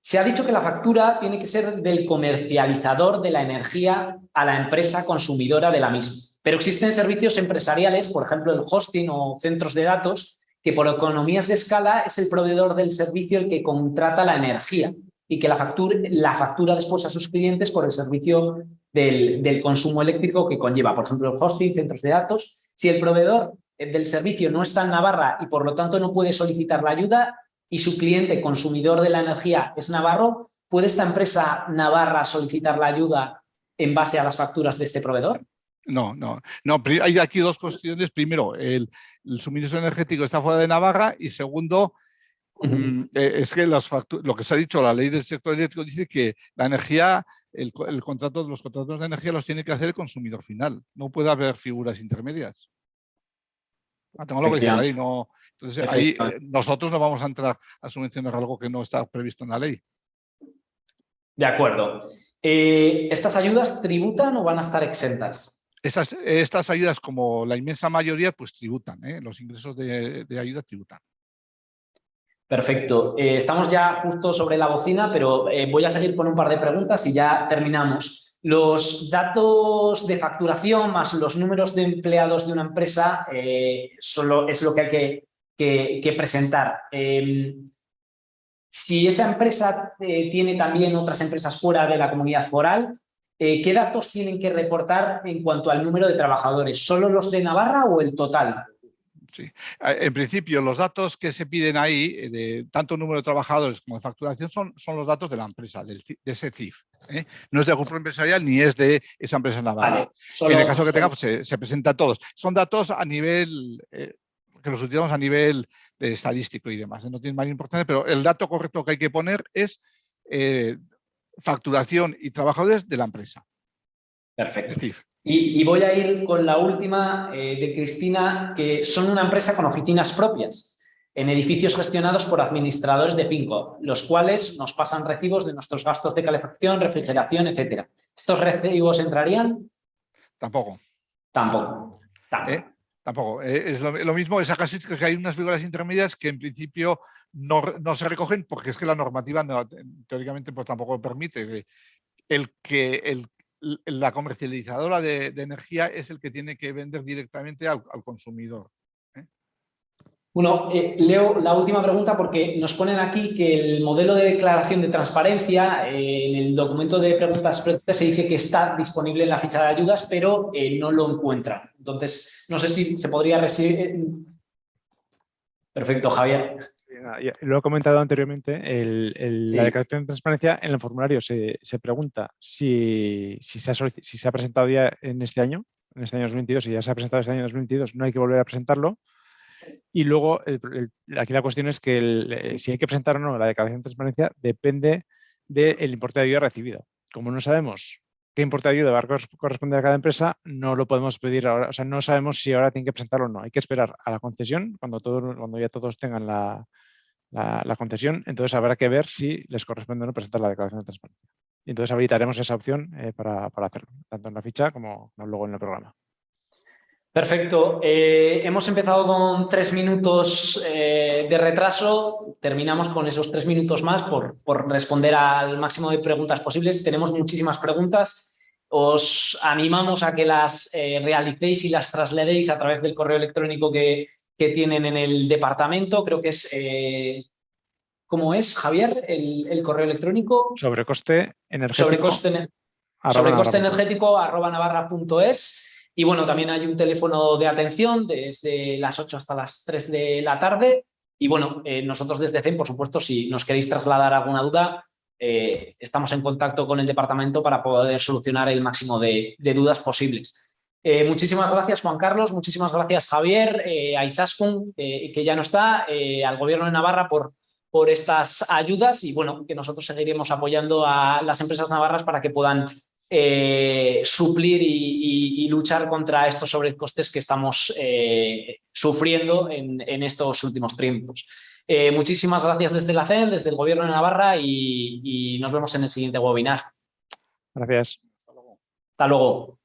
Se ha dicho que la factura tiene que ser del comercializador de la energía a la empresa consumidora de la misma. Pero existen servicios empresariales, por ejemplo el hosting o centros de datos, que por economías de escala es el proveedor del servicio el que contrata la energía y que la factura después a sus clientes por el servicio del consumo eléctrico que conlleva, por ejemplo, el hosting, centros de datos. Si el proveedor del servicio no está en Navarra y por lo tanto no puede solicitar la ayuda y su cliente consumidor de la energía es navarro, ¿puede esta empresa navarra solicitar la ayuda en base a las facturas de este proveedor? No. Hay aquí dos cuestiones. Primero, el suministro energético está fuera de Navarra y segundo, es que lo que se ha dicho, la ley del sector eléctrico dice que la energía, los contratos de energía los tiene que hacer el consumidor final. No puede haber figuras intermedias. Tengo lo que dice la ley, no. Entonces, ahí nosotros no vamos a entrar a subvencionar algo que no está previsto en la ley. De acuerdo. ¿Estas ayudas tributan o van a estar exentas? Estas ayudas, como la inmensa mayoría, pues tributan. Los ingresos de ayuda tributan. Perfecto. Estamos ya justo sobre la bocina, pero voy a seguir con un par de preguntas y ya terminamos. Los datos de facturación más los números de empleados de una empresa es lo que hay que presentar. Si esa empresa tiene también otras empresas fuera de la comunidad foral, ¿qué datos tienen que reportar en cuanto al número de trabajadores? ¿Solo los de Navarra o el total? Sí. En principio, los datos que se piden ahí, de tanto número de trabajadores como de facturación, son los datos de la empresa, de ese CIF. No es del grupo empresarial ni es de esa empresa navarra. Vale, en el caso que tenga, pues se presentan todos. Son datos a nivel, que los utilizamos a nivel estadístico y demás. No tiene mayor importancia, pero el dato correcto que hay que poner es facturación y trabajadores de la empresa. Perfecto. De CIF. Y voy a ir con la última de Cristina, que son una empresa con oficinas propias en edificios gestionados por administradores de finco, los cuales nos pasan recibos de nuestros gastos de calefacción, refrigeración, etc. ¿Estos recibos entrarían? Tampoco. Tampoco. Tampoco. Es lo mismo, esa casuística que hay unas figuras intermedias que en principio no se recogen porque es que la normativa teóricamente pues tampoco lo permite. La comercializadora de energía es el que tiene que vender directamente al consumidor. Bueno, leo la última pregunta porque nos ponen aquí que el modelo de declaración de transparencia en el documento de preguntas se dice que está disponible en la ficha de ayudas, pero no lo encuentran. Entonces, no sé si se podría recibir. Perfecto, Javier. Lo he comentado anteriormente, la Sí. declaración de transparencia en el formulario se pregunta si se ha presentado ya en este año 2022, si ya se ha presentado este año 2022, no hay que volver a presentarlo. Y luego, aquí la cuestión es que si hay que presentar o no la declaración de transparencia depende del importe de ayuda recibido. Como no sabemos qué importe de ayuda va a corresponder a cada empresa, no lo podemos pedir ahora. O sea, no sabemos si ahora tienen que presentarlo o no. Hay que esperar a la concesión, cuando ya todos tengan la concesión, entonces habrá que ver si les corresponde o no presentar la declaración de transparencia. Y entonces habilitaremos esa opción para hacerlo, tanto en la ficha como luego en el programa. Perfecto. Hemos empezado con 3 minutos de retraso. Terminamos con esos 3 minutos más por responder al máximo de preguntas posibles. Tenemos muchísimas preguntas. Os animamos a que las realicéis y las trasladéis a través del correo electrónico que tienen en el departamento. Creo que es... ¿Cómo es, Javier, el correo electrónico? Sobrecoste energético. Sobrecoste energético @navarra.es. Y bueno, también hay un teléfono de atención desde las 8 hasta las 3 de la tarde. Y bueno, nosotros desde CEN, por supuesto, si nos queréis trasladar alguna duda, estamos en contacto con el departamento para poder solucionar el máximo de dudas posibles. Muchísimas gracias, Juan Carlos. Muchísimas gracias, Javier, a Izaskun, que ya no está, al Gobierno de Navarra por estas ayudas. Y bueno, que nosotros seguiremos apoyando a las empresas navarras para que puedan suplir y luchar contra estos sobrecostes que estamos sufriendo en estos últimos tiempos. Muchísimas gracias desde la CEN, desde el Gobierno de Navarra y nos vemos en el siguiente webinar. Gracias. Hasta luego.